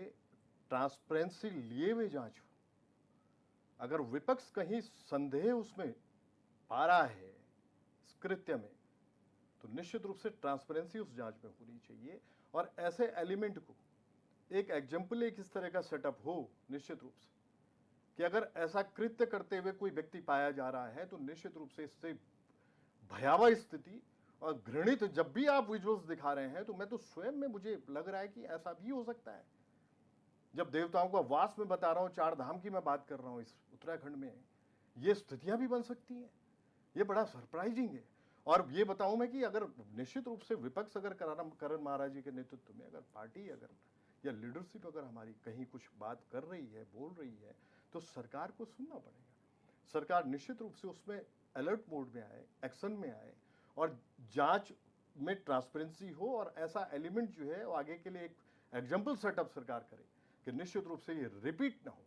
ट्रांसपेरेंसी लिए हुए जांच हो। अगर विपक्ष कहीं संदेह उसमें पा रहा है इस कृत्य में, तो निश्चित रूप से ट्रांसपेरेंसी उस जांच में होनी चाहिए, और ऐसे एलिमेंट को एक एग्जाम्पल किस तरह का सेटअप हो, निश्चित रूप से कि अगर ऐसा कृत्य करते हुए कोई व्यक्ति पाया जा रहा है, तो निश्चित रूप से इससे भयावह स्थिति और घृणित जब भी आप विजुअल्स दिखा रहे हैं, तो मैं तो स्वयं में मुझे लग रहा है कि ऐसा भी हो सकता है। जब देवताओं का वास में बता रहा हूं, 4 धाम की मैं बात कर रहा हूं, इस उत्तराखंड में ये स्थितियां भी बन सकती हैं। ये बड़ा सरप्राइजिंग है। और ये बताऊं मैं कि अगर निश्चित रूप से विपक्ष अगर करण महाराज जी के नेतृत्व में अगर पार्टी अगर या लीडरशिप अगर हमारी कहीं कुछ बात कर रही है, बोल रही है, तो सरकार को सुनना पड़ेगा। सरकार निश्चित रूप से उसमें अलर्ट मोड में आए, एक्शन में आए, और जांच में ट्रांसपेरेंसी हो, और ऐसा एलिमेंट जो है वो आगे के लिए एक एग्जाम्पल सेटअप सरकार करे कि निश्चित रूप से ये रिपीट ना हो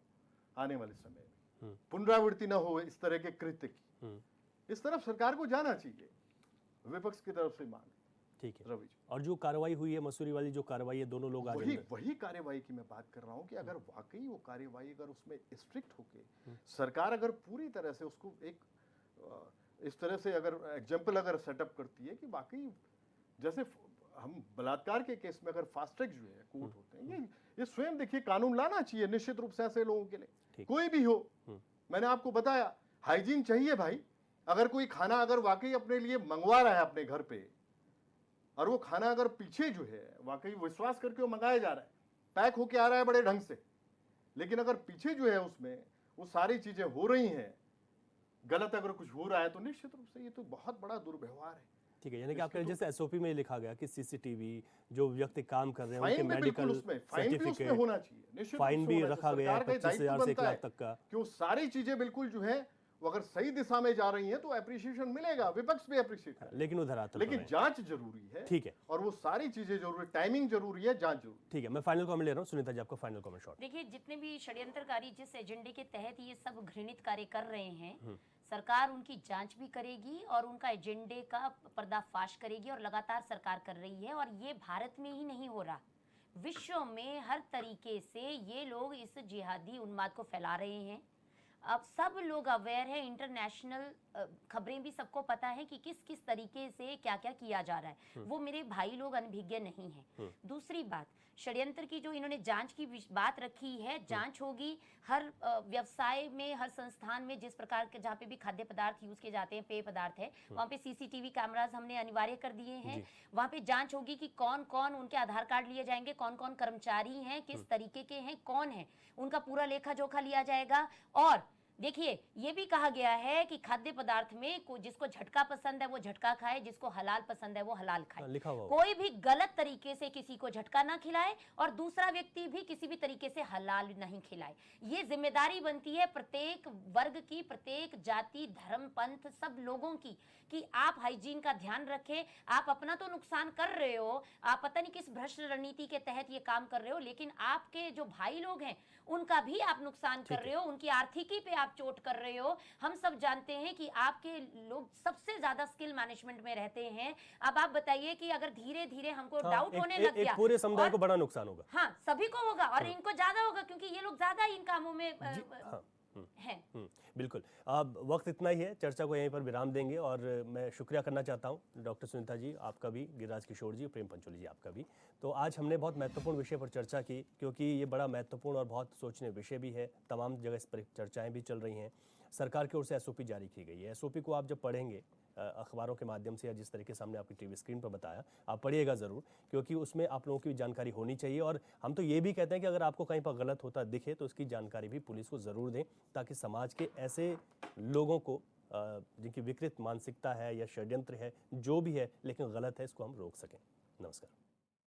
आने वाले समय में, पुनरावृत्ति ना हो इस तरह के कृत्य की। इस तरफ सरकार को जाना चाहिए, विपक्ष की तरफ से मांग। ठीक है। रवि जी, और जो कार्रवाई हुई है, मसूरी वाली जो कार्रवाई है, दोनों लोग आज वही अंदर- वही कार्यवाही की मैं बात कर रहा हूं कि अगर वाकई वो कार्यवाही अगर उसमें स्ट्रिक्ट होके सरकार अगर पूरी तरह से उसको एक इस तरह से अगर एग्जाम्पल अगर सेटअप करती है कि वाकई जैसे हम बलात्कार के केस में अगर फास्ट ट्रैक जो है कोर्ट होते हैं, ये स्वयं देखिए कानून लाना चाहिए निश्चित रूप से ऐसे लोगों के लिए, ठीक। कोई भी हो। मैंने आपको बताया हाइजीन चाहिए भाई। अगर कोई खाना अगर वाकई अपने लिए मंगवा रहा है अपने घर पे, और वो खाना अगर पीछे जो है वाकई विश्वास करके वो मंगाया जा रहा है, पैक होके आ रहा है बड़े ढंग से, लेकिन अगर पीछे जो है उसमें वो सारी चीजें हो रही हैं, गलत अगर कुछ हो रहा है, तो निश्चित रूप से ये तो बहुत बड़ा दुर्व्यवहार है। ठीक है, यानी कि आपके जैसे एसओपी में लिखा गया कि सीसीटीवी जो व्यक्ति काम कर रहे हैं उनके फाइन भी बिल्कुल मेडिकल उसमें फाइन भी उसमें सर्टिफिकेट, होना चाहिए, निश्चित फाइन रूप से भी होना रखा चाहिए। गया है सरकार का 25,000 से 1 दायित्व लाख बनता तक का। है कि वो सारी चीजें बिल्कुल जो है वो अगर सही दिशा में जा रही हैं तो एप्रिसिएशन मिलेगा, विपक्ष भी एप्रिशिएट करेगा। लेकिन वो धरातल पर लेकिन है। जांच जरूरी है, ठीक है। और वो सारी चीजें जरूरी है, टाइमिंग जरूरी है, जांच जरूरी है। ठीक है, मैं फाइनल कमेंट ले रहा हूँ। सुनीता जी, आपका फाइनल कमेंट शॉर्ट। देखिए, जितने भी षड्यंत्रकारी जिस एजेंडे के तहत ये सब घृणित कार्य कर रहे हैं, सरकार उनकी जांच भी करेगी और उनका एजेंडे का पर्दाफाश करेगी, और लगातार सरकार कर रही है। और ये भारत में ही नहीं हो रहा, विश्व में हर तरीके से ये लोग इस जिहादी उन्माद को फैला रहे हैं। अब सब लोग अवेयर है, इंटरनेशनल खबरें भी सबको पता है कि किस किस तरीके से क्या क्या किया जा रहा है। वो मेरे भाई लोग अनभिज्ञ नहीं हैं। दूसरी बात, षड्यंत्र की जो इन्होंने जांच की बात रखी है, जांच होगी हर व्यवसाय में, हर संस्थान में, जिस प्रकार के जहाँ पे भी खाद्य पदार्थ यूज किए जाते हैं, पेय पदार्थ है, वहाँ पे सीसीटीवी कैमरास हमने अनिवार्य कर दिए हैं। वहाँ पे जांच होगी कि कौन कौन उनके आधार कार्ड लिए जाएंगे, कौन कौन कर्मचारी हैं, किस तरीके के हैं, कौन है, उनका पूरा लेखा जोखा लिया जाएगा। और देखिए, ये भी कहा गया है कि खाद्य पदार्थ में जिसको झटका पसंद है वो झटका खाए, जिसको हलाल पसंद है वो हलाल खाए। लिखा हुआ कोई भी गलत तरीके से किसी को झटका ना खिलाए और दूसरा व्यक्ति भी किसी भी तरीके से हलाल नहीं खिलाए। ये जिम्मेदारी बनती है प्रत्येक वर्ग की, प्रत्येक जाति, धर्म, पंथ, सब लोगों की, कि आप हाइजीन का ध्यान रखें। आप अपना तो नुकसान कर रहे हो, आप पता नहीं किस भ्रष्ट रणनीति के तहत ये काम कर रहे हो, लेकिन आपके जो भाई लोग हैं उनका भी आप नुकसान कर रहे हो, उनकी आर्थिकी पे आप चोट कर रहे हो। हम सब जानते हैं कि आपके लोग सबसे ज्यादा स्किल मैनेजमेंट में रहते हैं। अब आप बताइए कि अगर धीरे धीरे हमको डाउट होने लग गया, एक पूरे समुदाय और- को बड़ा नुकसान होगा। हाँ, सभी को होगा, और इनको ज्यादा होगा क्योंकि ये लोग ज्यादा इन कामों में हाँ, हैं। बिल्कुल। अब वक्त इतना ही है, चर्चा को यहीं पर विराम देंगे। और मैं शुक्रिया करना चाहता हूं डॉक्टर सुनीता जी, आपका भी, गिरिराज किशोर जी, प्रेम पंचोली जी, आपका भी। तो आज हमने बहुत महत्वपूर्ण विषय पर चर्चा की, क्योंकि ये बड़ा महत्वपूर्ण और बहुत सोचने विषय भी है। तमाम जगह इस पर चर्चाएं भी चल रही हैं। सरकार की ओर से एसओपी जारी की गई है। एसओपी को आप जब पढ़ेंगे अखबारों के माध्यम से, या जिस तरीके से हमने आपकी टीवी स्क्रीन पर बताया, आप पढ़िएगा ज़रूर, क्योंकि उसमें आप लोगों की जानकारी होनी चाहिए। और हम तो ये भी कहते हैं कि अगर आपको कहीं पर गलत होता दिखे तो उसकी जानकारी भी पुलिस को ज़रूर दें, ताकि समाज के ऐसे लोगों को जिनकी विकृत मानसिकता है या षड्यंत्र है, जो भी है लेकिन गलत है, इसको हम रोक सकें। नमस्कार।